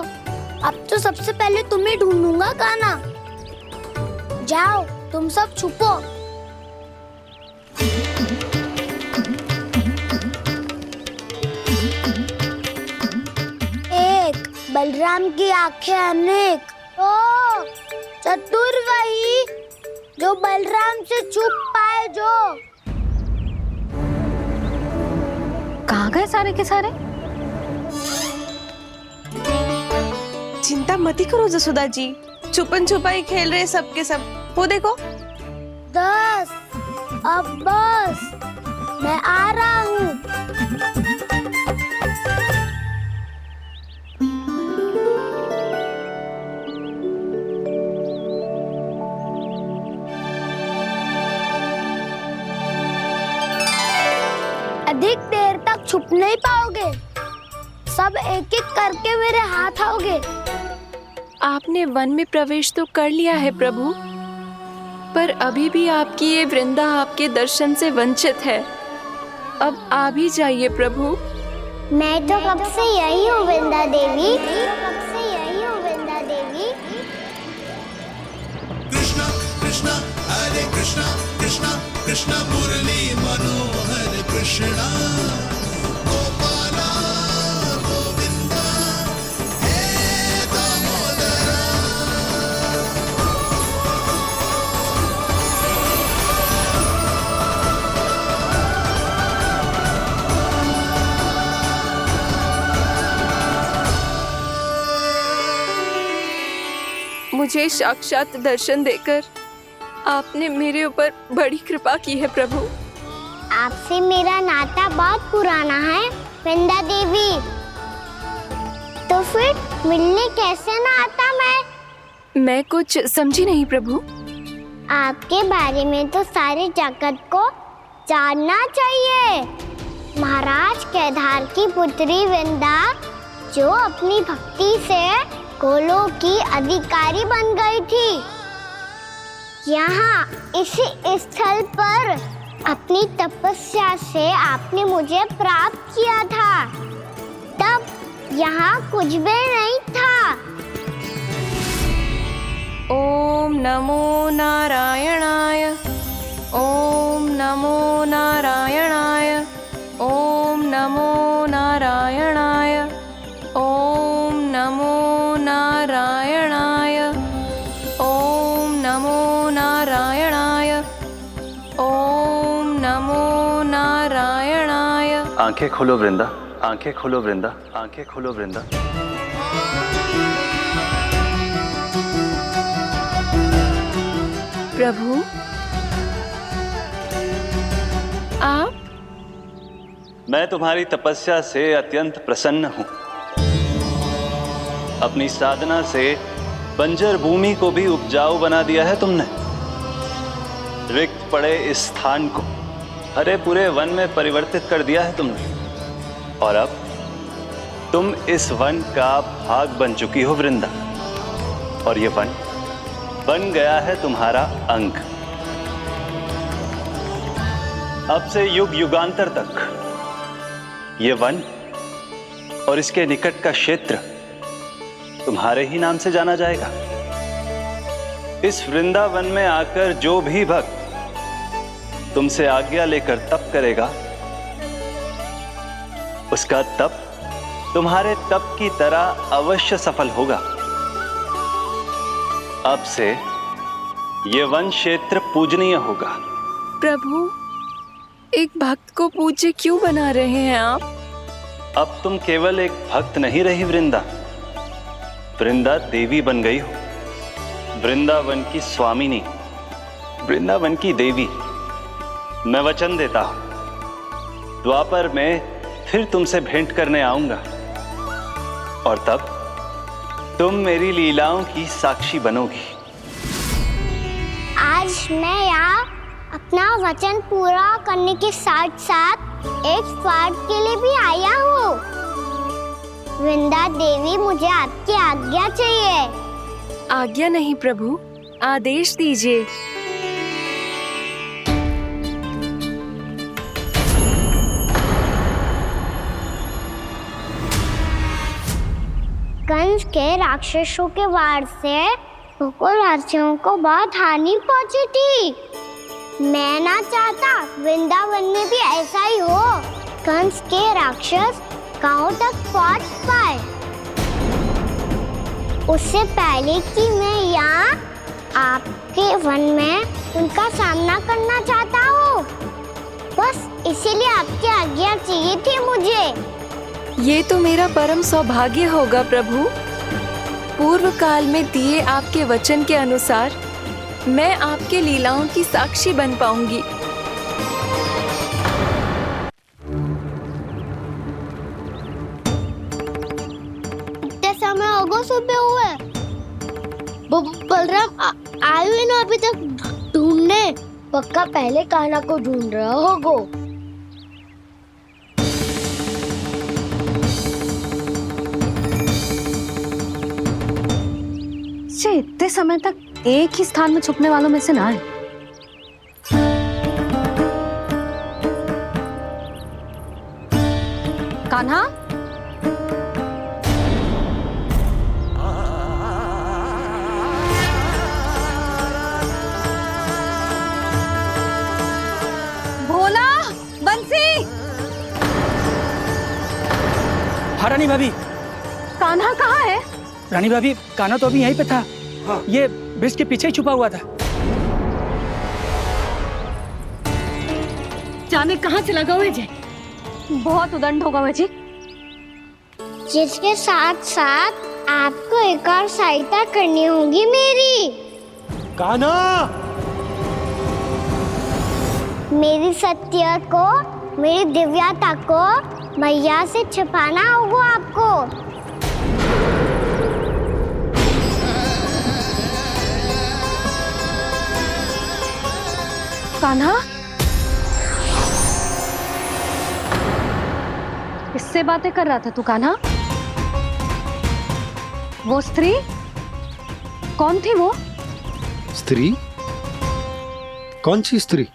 अब तो सबसे पहले तुम्हें ढूंढूंगा कान्हा। जाओ तुम सब छुपो। एक बलराम की आंखें अनेक। ओ चतुर वही जो बलराम से छुप पाए। जो कहाँ गए सारे के सारे? चिंता मत करो जसोदा जी, छुपन छुपाई खेल रहे सब के सब। वो देखो 10 अब बस, मैं आ रहा हूँ। अधिक देर तक छुप नहीं पाओगे, सब एक एक करके मेरे हाथ आओगे। आपने वन में प्रवेश तो कर लिया है प्रभु, पर अभी भी आपकी ये वृंदा आपके दर्शन से वंचित है। अब आ भी जाइए प्रभु। मैं तो कब से यही हूँ वृंदा देवी, कब से यही हूँ वृंदा देवी। कृष्णा कृष्णा हरे कृष्णा, कृष्णा कृष्णा मुरली मनोहर कृष्णा, गोपाला गोविंदा हे दामोदरा। मुझे साक्षात दर्शन देकर आपने मेरे ऊपर बड़ी कृपा की है प्रभु। आपसे मेरा नाता बहुत पुराना है वृंदा देवी। तो फिर मिलने कैसे ना आता मैं कुछ समझी नहीं प्रभु। आपके बारे में तो सारे जगत को जानना चाहिए। महाराज केदार की पुत्री वृंदा जो अपनी भक्ति से गोलों की अधिकारी बन गई थी। यहाँ इसी स्थल पर अपनी तपस्या से आपने मुझे प्राप्त किया था। तब यहाँ कुछ भी नहीं था। ओम नमो नारायणाय। ओम नमो नारायणाय। ओम नमो नारायणाय। ओम नमो नारायणाय। ओम नमो नारायणाय। ओम नमो नारायणाय। आंखें खोलो वृंदा, आंखें खोलो वृंदा, आंखें खोलो वृंदा। प्रभु आप? मैं तुम्हारी तपस्या से अत्यंत प्रसन्न हूं। अपनी साधना से बंजर भूमि को भी उपजाऊ बना दिया है तुमने। रिक्त पड़े इस स्थान को हरे पूरे वन में परिवर्तित कर दिया है तुमने। और अब तुम इस वन का भाग बन चुकी हो वृंदा। और ये वन बन गया है तुम्हारा अंग। अब से युग युगांतर तक ये वन और इसके निकट का क्षेत्र तुम्हारे ही नाम से जाना जाएगा। इस वृंदावन में आकर जो भी भक्त तुमसे आज्ञा लेकर तप करेगा, उसका तप तुम्हारे तप की तरह अवश्य सफल होगा। अब से ये वन क्षेत्र पूजनीय होगा। प्रभु एक भक्त को पूज्य क्यों बना रहे हैं आप? अब तुम केवल एक भक्त नहीं रही वृंदा, वृंदा देवी बन गई हो। वृंदावन की स्वामिनी, वृंदावन की देवी। मैं वचन देता हूं द्वापर में फिर तुमसे भेंट करने आऊंगा और तब तुम मेरी लीलाओं की साक्षी बनोगी। आज मैं यहाँ अपना वचन पूरा करने के साथ साथ एक स्वार्थ के लिए भी आया हूँ। वृंदा देवी मुझे आपकी आज्ञा चाहिए। आज्ञा नहीं प्रभु, आदेश दीजिए। कंस के राक्षसों के वार से गोकुलवासियों को बहुत हानि पहुंची थी। मैं ना चाहता वृंदावन में भी ऐसा ही हो। कंस के राक्षस गांव तक पहुंच पाए। उससे पहले कि मैं यहाँ आपके वन में उनका सामना करना चाहता हूँ। बस इसीलिए आपकी आज्ञा चाहिए थी मुझे। ये तो मेरा परम सौभाग्य होगा प्रभु। पूर्व काल में दिए आपके वचन के अनुसार मैं आपके लीलाओं की साक्षी बन पाऊंगी। इतने समय होगा सुबह हुए। बलराम आए हुए ना अभी तक ढूंढने। पक्का पहले कान्हा को ढूंढ रहा होगा। इतने समय तक एक ही स्थान में छुपने वालों में से ना है। कान्हा, भोला, बंसी। हाँ रानी भाभी। कान्हा कहाँ है? रानी भाभी कान्हा तो अभी यहीं पे था। हाँ। ये ब्रिज के पीछे ही छुपा हुआ था। जाने कहाँ चला गया है? बहुत उदंड होगा वह जी। जिसके साथ साथ आपको एक और सहायता करनी होगी मेरी। कान्हा, मेरी सत्य को, मेरी दिव्यता को मैया से छिपाना होगा आपको। कान्हा, किससे बातें कर रहा था तू कान्हा? वो स्त्री कौन थी? वो स्त्री? कौन सी स्त्री?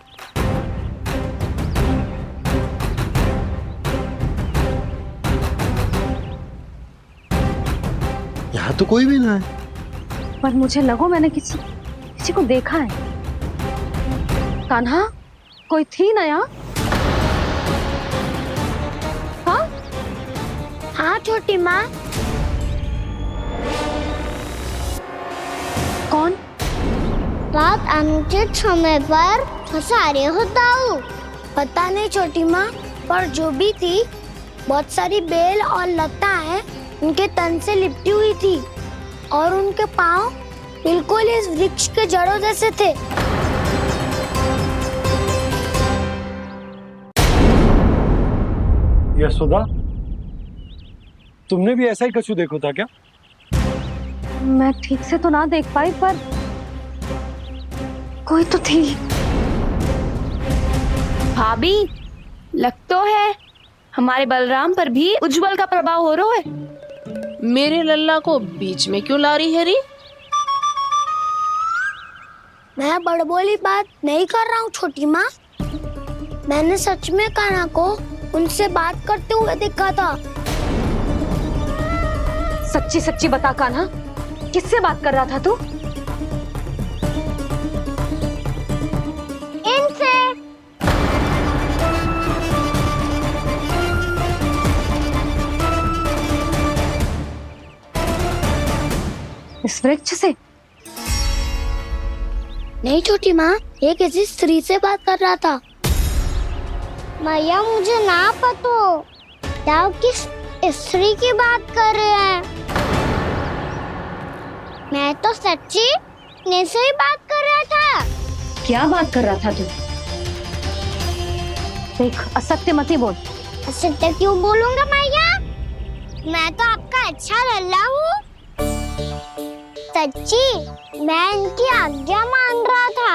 यहाँ तो कोई भी ना है। पर मुझे लगो मैंने किसी को देखा है। कान्हा, कोई थी ना यहाँ? हाँ? हाँ छोटी माँ। कौन? रात अनुचित समय पर फंसारे होता हूँ। पता नहीं छोटी माँ, पर जो भी थी बहुत सारी बेल और लता है उनके तन से लिपटी हुई थी और उनके पाँव बिल्कुल इस वृक्ष के जड़ों जैसे थे। यशोदा, तुमने भी ऐसा ही कछु देखो था क्या? मैं ठीक से तो ना देख पाई, पर कोई तो थी। भाभी, लग तो है हमारे बलराम पर भी उज्जवल का प्रभाव हो रहा है। मेरे लल्ला को बीच में क्यों ला रही है री? मैं बड़बोली बात नहीं कर रहा हूँ छोटी माँ। मैंने सच में कान्हा को उनसे बात करते हुए देखा था। सच्ची सच्ची बता कान्हा, किससे बात कर रहा था तू? इनसे। इस वृक्ष से? नहीं छोटी माँ, ये किसी स्त्री से बात कर रहा था। मैया मुझे ना पता आप किस स्त्री की बात कर रहे हैं। मैं तो सच्ची ने से ही बात कर रहा था। क्या बात कर रहा था तू? देख, असत्य मत ही बोल। असत्य क्यों बोलूंगा मैया? मैं तो आपका अच्छा लल्ला हूँ। सच्ची मैं इनकी आज्ञा मान रहा था।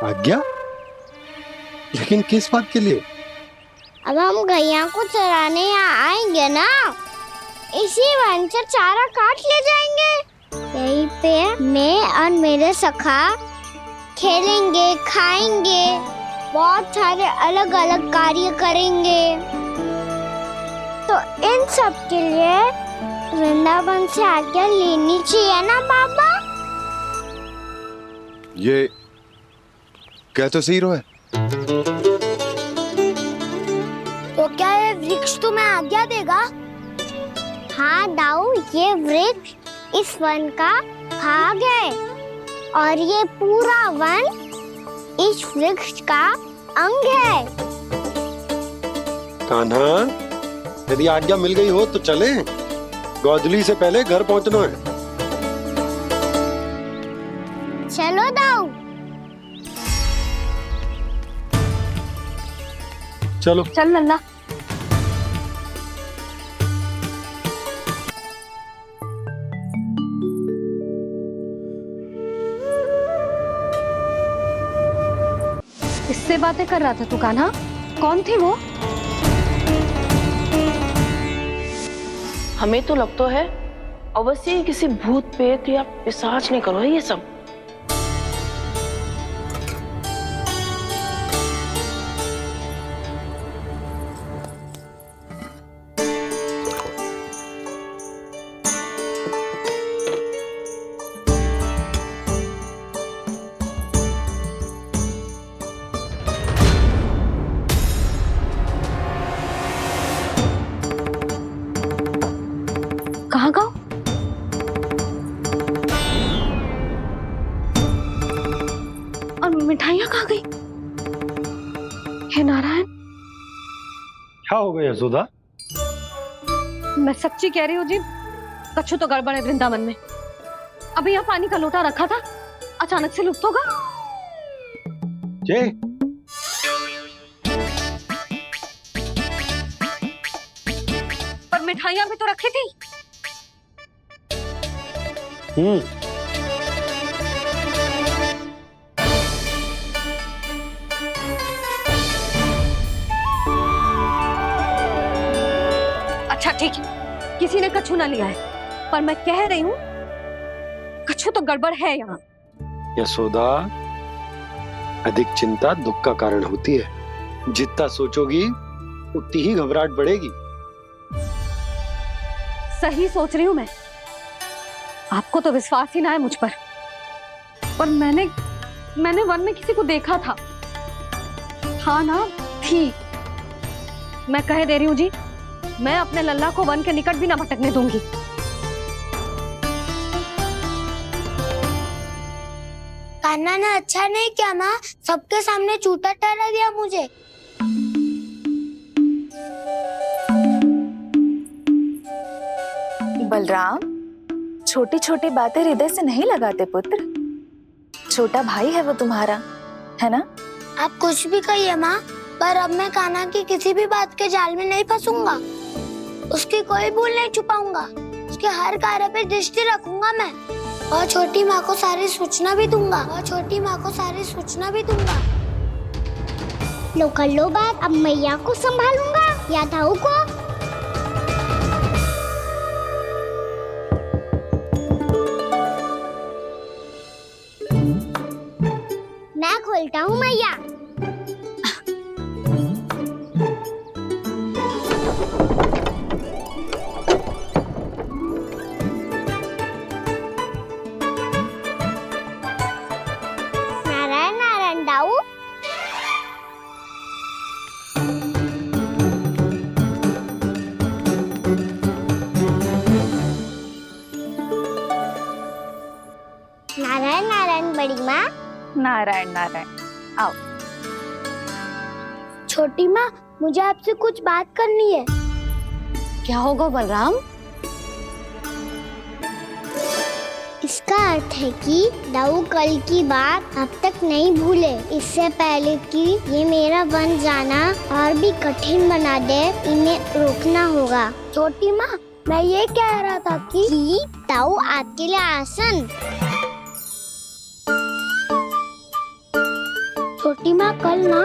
आज्ञा? लेकिन किस बात के लिए? अब हम गैया को चराने यहाँ आएंगे ना, इसी वन से चारा काट ले जाएंगे। यहीं पे मैं और मेरे सखा खेलेंगे, खाएंगे, बहुत सारे अलग अलग कार्य करेंगे। तो इन सब के लिए वृंदावन से आज्ञा लेनी चाहिए ना बाबा? ये क्या तो सही रो है। तो क्या ये वृक्ष तुम्हें आज्ञा देगा? हाँ दाऊ, ये वृक्ष इस वन का भाग है और ये पूरा वन इस वृक्ष का अंग है। कान्हा, यदि आज्ञा मिल गई हो तो चले। गोधली से पहले घर पहुंचना है। चलो दाऊ। चलो चल लल्ला। किससे बातें कर रहा था तू कान्हा? कौन थी वो? हमें तो लगता है अवश्य ही किसी भूत प्रेत या पिशाच ने करो है ये सब। कहाँ गाँव? और मिठाइयाँ कहाँ गई? हे नारायण, क्या हो गया यशोदा? मैं सच्ची कह रही हूँ जी, कछु तो गड़बड़ है वृंदावन में। अभी यहाँ पानी का लोटा रखा था, अचानक से लुप्त होगा। जय पर मिठाइयाँ भी तो रखी थी। अच्छा ठीक है, किसी ने कछु ना लिया है, पर मैं कह रही हूँ कछु तो गड़बड़ है यहाँ। यशोदा, अधिक चिंता दुख का कारण होती है। जितना सोचोगी उतनी ही घबराहट बढ़ेगी। सही सोच रही हूँ मैं। आपको तो विश्वास ही ना है मुझ पर मैंने वन में किसी को देखा था। हाँ ना, थी। मैं कह दे रही हूँ जी, मैं अपने लल्ला को वन के निकट भी ना भटकने दूंगी। कान्हा ने अच्छा नहीं किया माँ, सबके सामने झूठा ठहरा दिया मुझे। बलराम, छोटी छोटी बातें हृदय से नहीं लगाते पुत्र। छोटा भाई है वो तुम्हारा, है ना? आप कुछ भी कहिए माँ, पर अब मैं कान्हा की किसी भी बात के जाल में नहीं फंसूंगा। उसकी कोई भूल नहीं छुपाऊंगा। उसके हर कार्य पे दृष्टि रखूंगा मैं, और छोटी माँ को सारी सूचना भी दूंगा। लो कर लो बात, अब मैया को संभालूंगा या दाऊ को। मैं खोलता हूँ मैया। नारायण नारायण दाऊ। नारायण नारायण बड़ी माँ। नारायण नारायण, आओ। छोटी माँ, मुझे आपसे कुछ बात करनी है। क्या होगा बलराम? इसका अर्थ है कि दाऊ कल की बात अब तक नहीं भूले। इससे पहले कि ये मेरा वन जाना और भी कठिन बना दे, इन्हें रोकना होगा। छोटी माँ, मैं ये कह रहा था कि दाऊ आपके लिए आसन। छोटी माँ, कल ना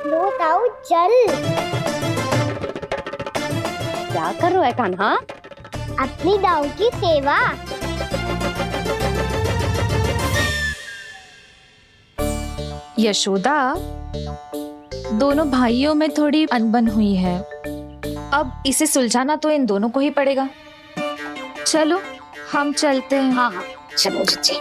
लो दाऊ चल। क्या कर रहा है कान्हा? अपनी दाऊ की सेवा। यशोदा, दोनों भाइयों में थोड़ी अनबन हुई है। अब इसे सुलझाना तो इन दोनों को ही पड़ेगा। चलो हम चलते हैं। हाँ हाँ, चलो जी।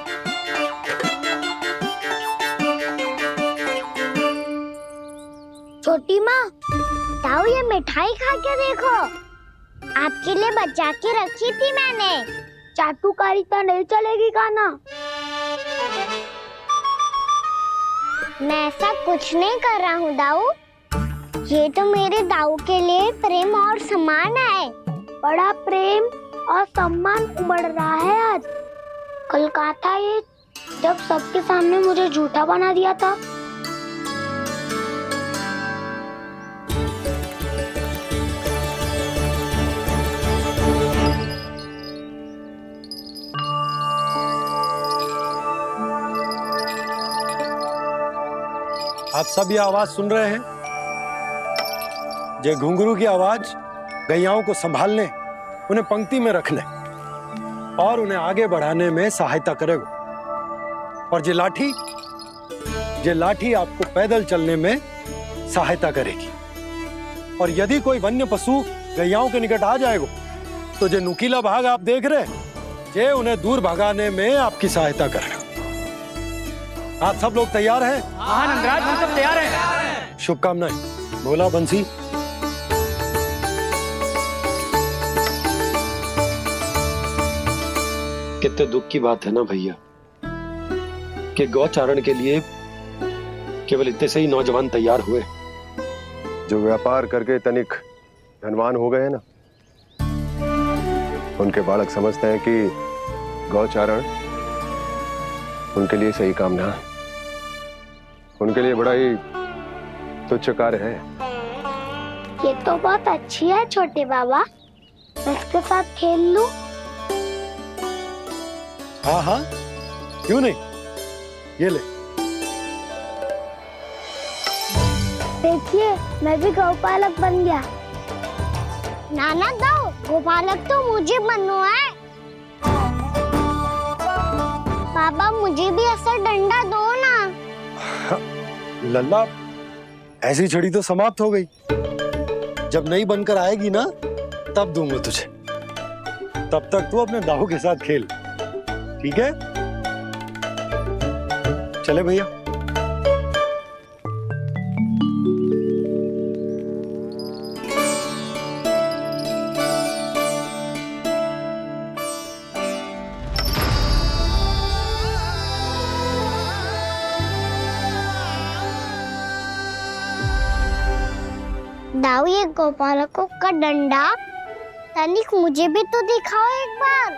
छोटी माँ, दाऊ ये मिठाई खा के देखो। आपके लिए बचा के रखी थी मैंने। चाटुकारिता नहीं चलेगी कान्हा। मैं ऐसा कुछ नहीं कर रहा हूँ दाऊ। ये तो मेरे दाऊ के लिए प्रेम और सम्मान है। बड़ा प्रेम और सम्मान उमड़ रहा है आज। कल कहा था ये, जब सबके सामने मुझे झूठा बना दिया था। आप सब ये आवाज सुन रहे हैं? ये घुंघरू की आवाज गैयाओं को संभालने, उन्हें पंक्ति में रखने और उन्हें आगे बढ़ाने में सहायता करेगा। और ये लाठी आपको पैदल चलने में सहायता करेगी। और यदि कोई वन्य पशु गैयाओं के निकट आ जाएगा तो जो नुकीला भाग आप देख रहे हैं, ये उन्हें दूर भगाने में आपकी सहायता करेगा। आप सब लोग तैयार हैं? हाँ नंदराज, हम सब तैयार हैं। शुभकामनाएं। बोला बंसी। कितने दुख की बात है ना भैया कि गौचारण के लिए केवल इतने से ही नौजवान तैयार हुए। जो व्यापार करके तनिक धनवान हो गए हैं ना, उनके बालक समझते हैं कि गौचारण उनके लिए सही काम ना है। उनके लिए बड़ा ही तुच्छ कार्य है। ये तो बहुत अच्छी है छोटे बाबा, मैं इसके साथ खेल लूं? हाँ हाँ, क्यों नहीं, ये ले। देखिए मैं भी गौपालक बन गया। नाना दाऊ, गौपालक तो मुझे बनना है। बाबा मुझे भी ऐसा डंडा दो ना। लल्ला, ऐसी छड़ी तो समाप्त हो गई, जब नई बनकर आएगी ना तब दूंगा तुझे। तब तक तू अपने दाऊ के साथ खेल, ठीक है? चले भैया। दाऊ, ये गोपालकों का डंडा तनिक मुझे भी तो दिखाओ एक बार।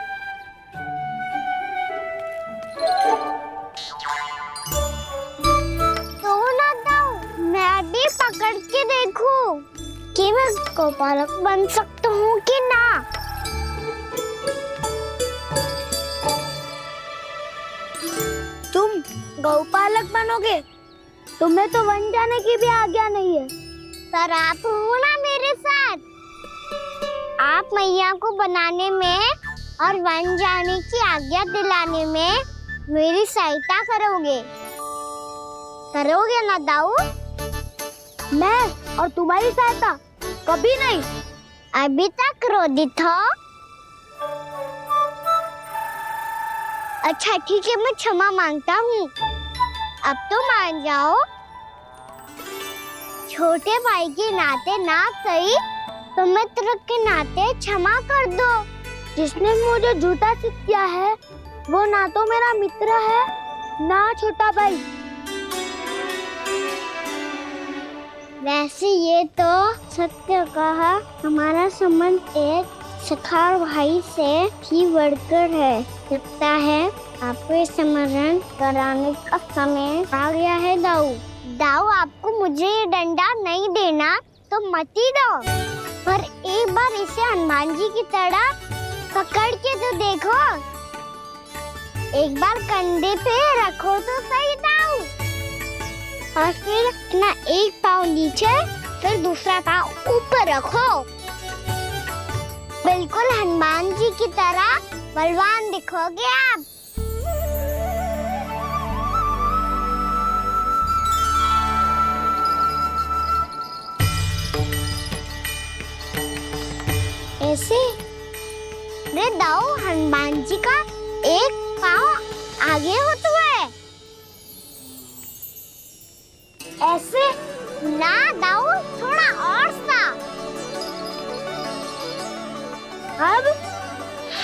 तो ना दाऊ, मैं भी पकड़ के देखूं कि मैं गोपालक बन सकता हूँ कि ना। तुम गौपालक बनोगे? तुम्हें तो वन जाने की भी आज्ञा नहीं है। पर आप हो ना मेरे साथ, आप मैया को बनाने में और वन जाने की आज्ञा दिलाने में मेरी सहायता करोगे, करोगे ना दाऊ? मैं और तुम्हारी सहायता कभी नहीं। अभी तक क्रोधित हो? अच्छा ठीक है, मैं क्षमा मांगता हूँ, अब तो मान जाओ। छोटे भाई के नाते ना सही तो मित्र के नाते क्षमा कर दो। जिसने मुझे झूठा सिद्ध किया है वो ना तो मेरा मित्र है ना छोटा भाई। वैसे ये तो सत्य कहा, हमारा संबंध एक सखार भाई से भी बढ़कर है। लगता है आपको स्मरण कराने का समय आ गया है दाऊ। दाऊ, आपको मुझे ये डंडा नहीं देना तो मत ही दो, पर एक बार इसे हनुमान जी की तरह पकड़ के तो देखो। एक बार कंधे पे रखो तो सही दाऊ, और फिर अपना एक पाँव नीचे फिर दूसरा पाँव ऊपर रखो। बिल्कुल हनुमान जी की तरह बलवान दिखोगे आप। ऐसे रे दाऊ, हनुमान जी का एक पाँव आगे होता है। ऐसे ना दाऊ, थोड़ा और सा। अब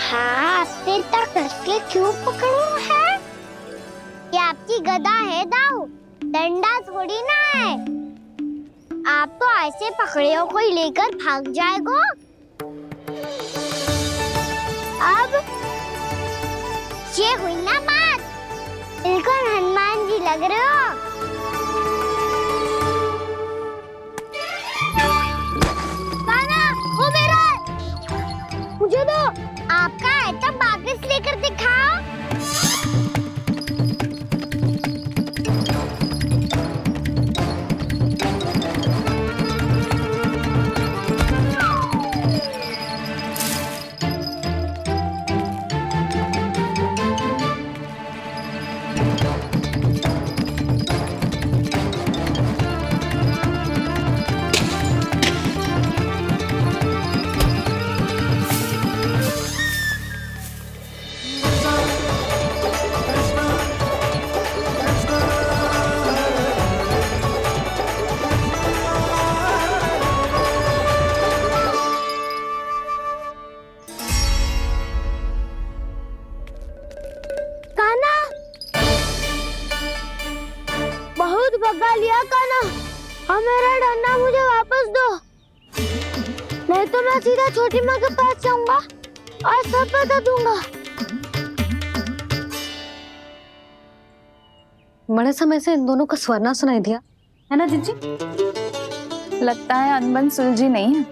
हाथ पे तक कसके क्यों पकड़ो है? ये आपकी गदा है दाऊ, डंडा थोड़ी ना है। आप तो ऐसे पकड़ियों को ही लेकर भाग जाएगो। अब ये हुई ना बात, बिल्कुल हनुमान जी लग रहे हो। कान्हा, वो मेरा, मुझे दो। आपका आइटम वापस लेकर दिखाओ। भगा लिया कान्हा, अब मेरा डंडा मुझे वापस दो, नहीं तो मैं सीधा छोटी माँ के पास जाऊंगा और सब बता दूंगा। बड़े समय से इन दोनों का स्वर ना सुनाई दिया, है ना जीजी? लगता है अनबन सुलझी नहीं है।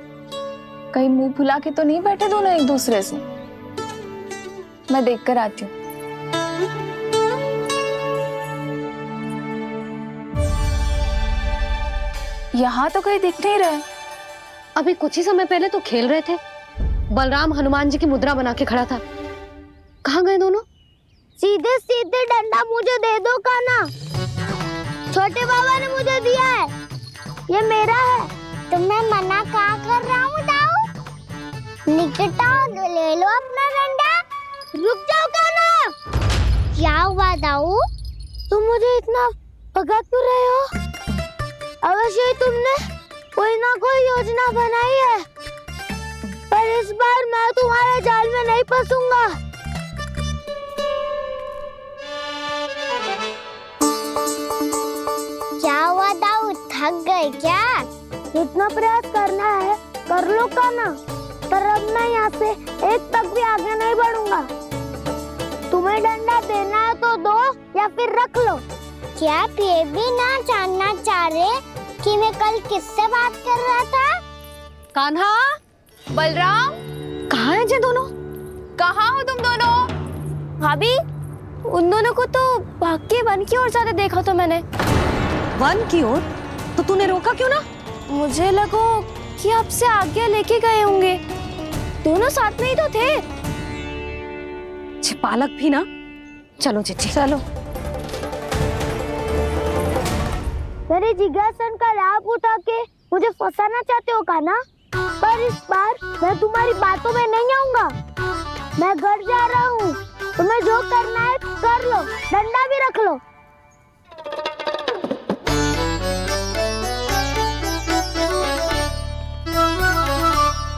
कहीं मुंह फुला के तो नहीं बैठे दोनों एक दूसरे से। मैं देख कर आती हूँ। यहाँ तो कहीं दिख नहीं रहा। अभी कुछ ही समय पहले तो खेल रहे थे। बलराम हनुमान जी की मुद्रा बना के खड़ा था। कहाँ गए दोनों? सीधे सीधे डंडा मुझे दे दो कान्हा। छोटे बाबा ने मुझे दिया है, ये मेरा है। तो मैं मना कहाँ कर रहा हूँ दाऊ? निकट आओ, ले लो अपना डंडा। रुक जाओ कान्हा। क्या हुआ दाऊ? तुम मुझे इतना भगा क्यों रहे हो? अवश्य ही तुमने कोई ना कोई योजना बनाई है, पर इस बार मैं तुम्हारे जाल में नहीं फंसूंगा। क्या हुआ दाऊ, थक गए क्या? इतना प्रयास करना है कर लो कान्हा, पर अब मैं यहाँ से एक तक भी आगे नहीं बढ़ूंगा। तुम्हें डंडा देना है तो दो या फिर रख लो। क्या आप ये भी ना जानना चाह रहे कि मैं कल किससे बात कर रहा था? कान्हा, बलराम, कहाँ हैं ये दोनों? कहाँ हो तुम दोनों? भाभी, उन दोनों को तो भाग के वन की ओर जाते देखा तो मैंने। वन की ओर? तो तूने रोका क्यों ना? मुझे लगा कि आपसे आज्ञा लेके गए होंगे। दोनों साथ में ही तो थे। छिपालक भी ना। चलो जीजी, चलो। मेरे जिज्ञासन का लाभ उठा के मुझे फंसाना चाहते हो कान्हा? पर इस बार मैं तुम्हारी बातों में नहीं आऊंगा। मैं घर जा रहा हूँ, तुम्हें जो करना है कर लो, डंडा भी रख लो।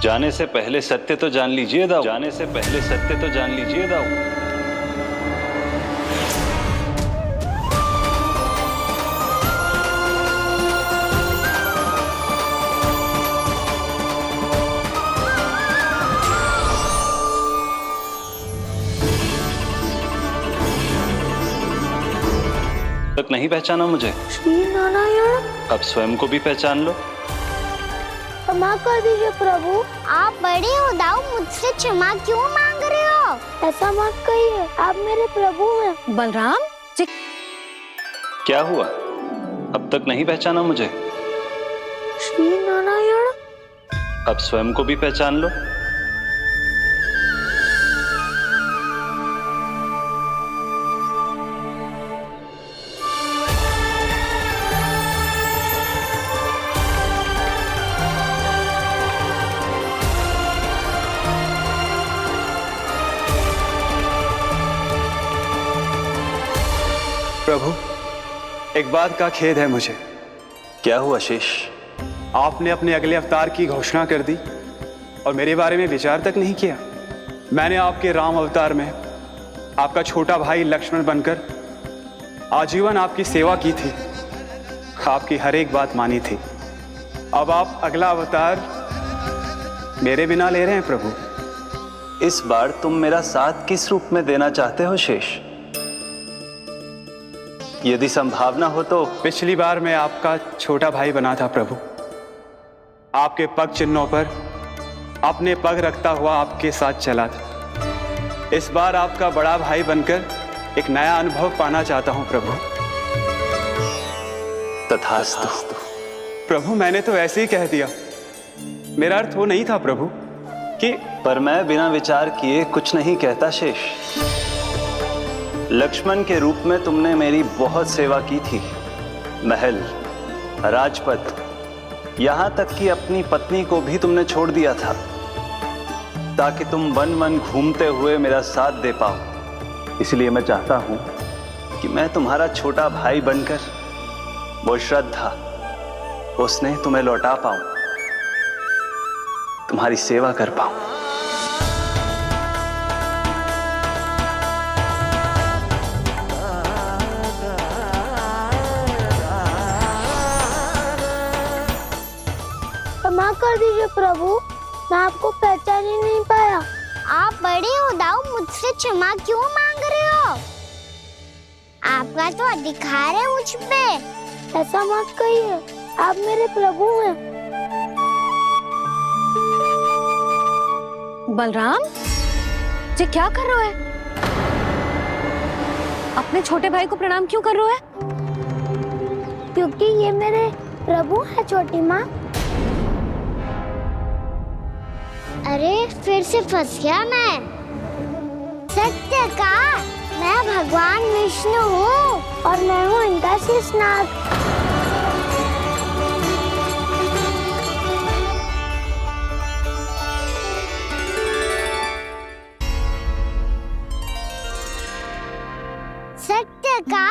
जाने से पहले सत्य तो जान लीजिए दाऊ। जाने से पहले सत्य तो जान लीजिए दाऊ। तक नहीं पहचाना मुझे? श्री नारायण। अब स्वयं को भी पहचान लो। क्षमा कर दीजिए प्रभु। आप बड़े हो दाऊ, मुझसे क्षमा क्यों मांग रहे हो? ऐसा मत कहिए, आप मेरे प्रभु हैं। बलराम जी, क्या हुआ? अब तक नहीं पहचाना मुझे? श्री नारायण। अब स्वयं को भी पहचान लो। प्रभु, एक बात का खेद है मुझे। क्या हुआ शेष? आपने अपने अगले अवतार की घोषणा कर दी और मेरे बारे में विचार तक नहीं किया। मैंने आपके राम अवतार में आपका छोटा भाई लक्ष्मण बनकर आजीवन आपकी सेवा की थी, आपकी हर एक बात मानी थी। अब आप अगला अवतार मेरे बिना ले रहे हैं प्रभु। इस बार तुम मेरा साथ किस रूप में देना चाहते हो शेष? यदि संभावना हो तो। पिछली बार मैं आपका छोटा भाई बना था प्रभु, आपके पग चिन्हों पर अपने पग रखता हुआ आपके साथ चला था। इस बार आपका बड़ा भाई बनकर एक नया अनुभव पाना चाहता हूं प्रभु। तथास्तु। प्रभु, मैंने तो ऐसे ही कह दिया, मेरा अर्थ वो नहीं था प्रभु कि। पर मैं बिना विचार किए कुछ नहीं कहता शेष। लक्ष्मण के रूप में तुमने मेरी बहुत सेवा की थी। महल, राजपथ, यहां तक कि अपनी पत्नी को भी तुमने छोड़ दिया था ताकि तुम वन वन घूमते हुए मेरा साथ दे पाओ। इसलिए मैं चाहता हूं कि मैं तुम्हारा छोटा भाई बनकर वो श्रद्धा, वो स्नेह तुम्हें लौटा पाऊं, तुम्हारी सेवा कर पाऊं। क्षमा कर दीजिए प्रभु, मैं आपको पहचान ही नहीं पाया। आप बड़े हो दाऊ, मुझसे क्षमा क्यों मांग रहे हो? आप आपका तो अधिकार है मुझ पे। ऐसा मत कहिए, आप मेरे प्रभु हैं। बलराम, ये क्या कर रहे हो? अपने छोटे भाई को प्रणाम क्यों कर रहे हो? क्योंकि ये मेरे प्रभु है छोटी माँ। अरे फिर से फंस गया मैं। सत्य का मैं भगवान विष्णु हूँ और मैं हूँ इनका शेषनाग। सत्य का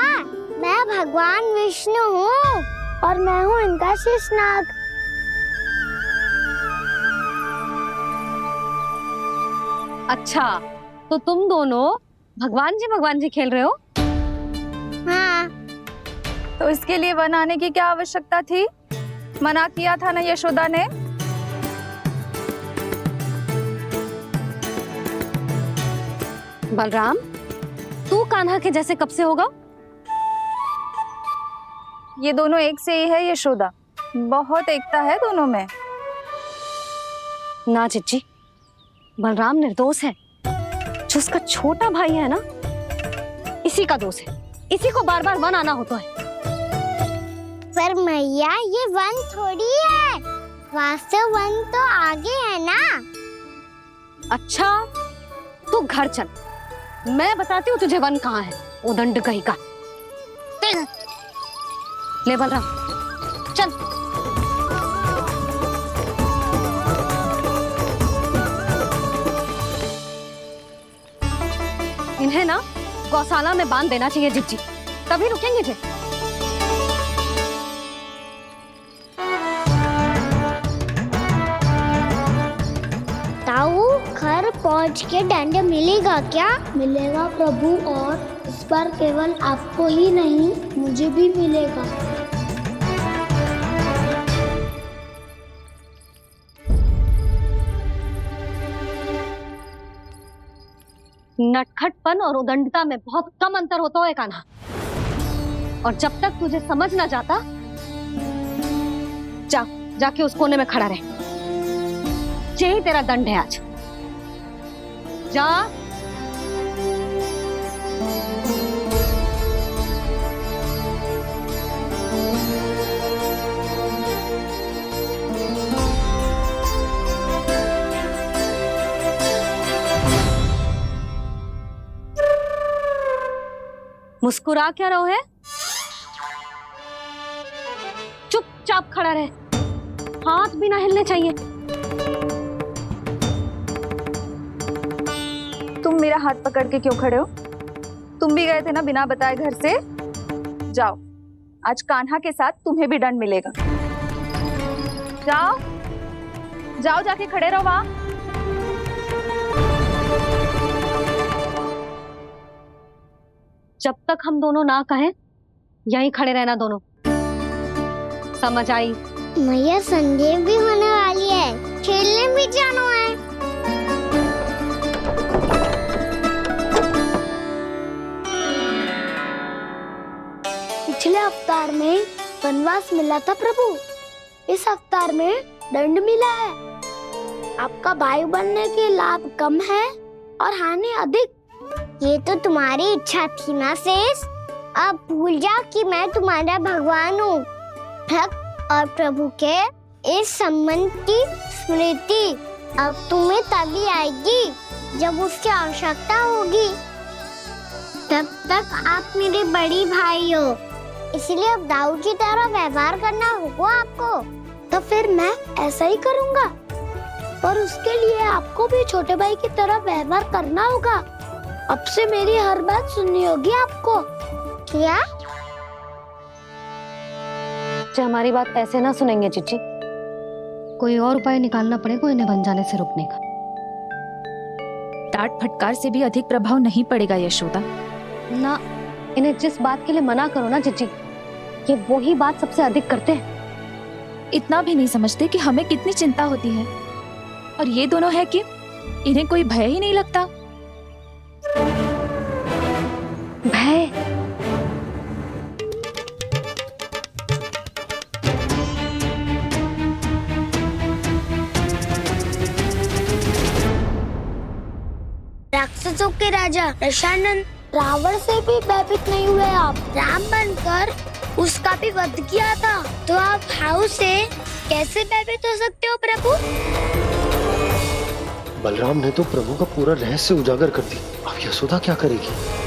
मैं भगवान विष्णु हूँ और मैं हूँ इनका शेषनाग। अच्छा, तो तुम दोनों भगवान जी खेल रहे हो? हाँ। तो इसके लिए वन आने की क्या आवश्यकता थी? मना किया था ना यशोदा ने। बलराम, तू कान्हा के जैसे कब से होगा? ये दोनों एक से ही है यशोदा, बहुत एकता है दोनों में। ना चिच्ची, बलराम निर्दोष है। जो उसका छोटा भाई है ना, इसी का दोष है। इसी को बार बार वन आना होता है। पर मैया ये वन थोड़ी है, वास्तव वन तो आगे है ना। अच्छा, तू घर चल, मैं बताती हूँ तुझे वन कहाँ है। उदंड कहीं का। ले बलराम, चल। इन्हें ना गौशाला में बांध देना चाहिए जिज्जी, तभी रुकेंगे जे। ताऊ, घर पहुंच के दंड मिलेगा क्या? मिलेगा प्रभु, और इस बार केवल आपको ही नहीं मुझे भी मिलेगा। नटखटपन और उदंडता में बहुत कम अंतर होता है कान्हा, और जब तक तुझे समझ ना जाता, जाके उस कोने में खड़ा रहे। यही तेरा दंड है आज। जा। मुस्कुरा क्या रहो है? चुपचाप खड़ा रहे, हाथ भी ना हिलने चाहिए। तुम मेरा हाथ पकड़ के क्यों खड़े हो? तुम भी गए थे ना बिना बताए घर से। जाओ, आज कान्हा के साथ तुम्हें भी दंड मिलेगा। जाओ जाओ, जाके खड़े रहो वहां। जब तक हम दोनों ना कहें, यहीं खड़े रहना दोनों। समझ आई? मैया, संध्या भी होने वाली है, खेलने भी जाना है। पिछले अवतार में वनवास मिला था प्रभु, इस अवतार में दंड मिला है। आपका भाई बनने के लाभ कम है और हानि अधिक। ये तो तुम्हारी इच्छा थी ना शेष। अब भूल जा कि मैं तुम्हारा भगवान हूँ। भक्त और प्रभु के इस संबंध की स्मृति अब तुम्हें तभी आएगी जब उसकी आवश्यकता होगी। तब तक आप मेरे बड़ी भाई हो, इसलिए अब दाऊ की तरह व्यवहार करना होगा आपको। तो फिर मैं ऐसा ही करूँगा, पर उसके लिए आपको भी छोटे भाई की तरह व्यवहार करना होगा। अब से मेरी हर बात सुननी होगी आपको। क्या? जो हमारी बात ऐसे ना सुनेंगे चिच्ची, कोई और उपाय निकालना पड़ेगा इन्हें बन जाने से रुकने का। डांट फटकार से भी अधिक प्रभाव नहीं पड़ेगा यशोदा। ना, इन्हें जिस बात के लिए मना करो ना चिच्ची, ये वही बात सबसे अधिक करते हैं। इतना भी नहीं समझते कि हमें कितनी चिंता होती है, और ये दोनों है कि इन्हें कोई भय ही नहीं लगता। भय? राक्षसों के राजा दशानन रावण से भी भयभीत नहीं हुए आप। राम बनकर उसका भी वध किया था, तो आप भाव से कैसे भयभीत हो सकते हो प्रभु? बलराम ने तो प्रभु का पूरा रहस्य उजागर कर दिया। अब यशोदा क्या करेगी?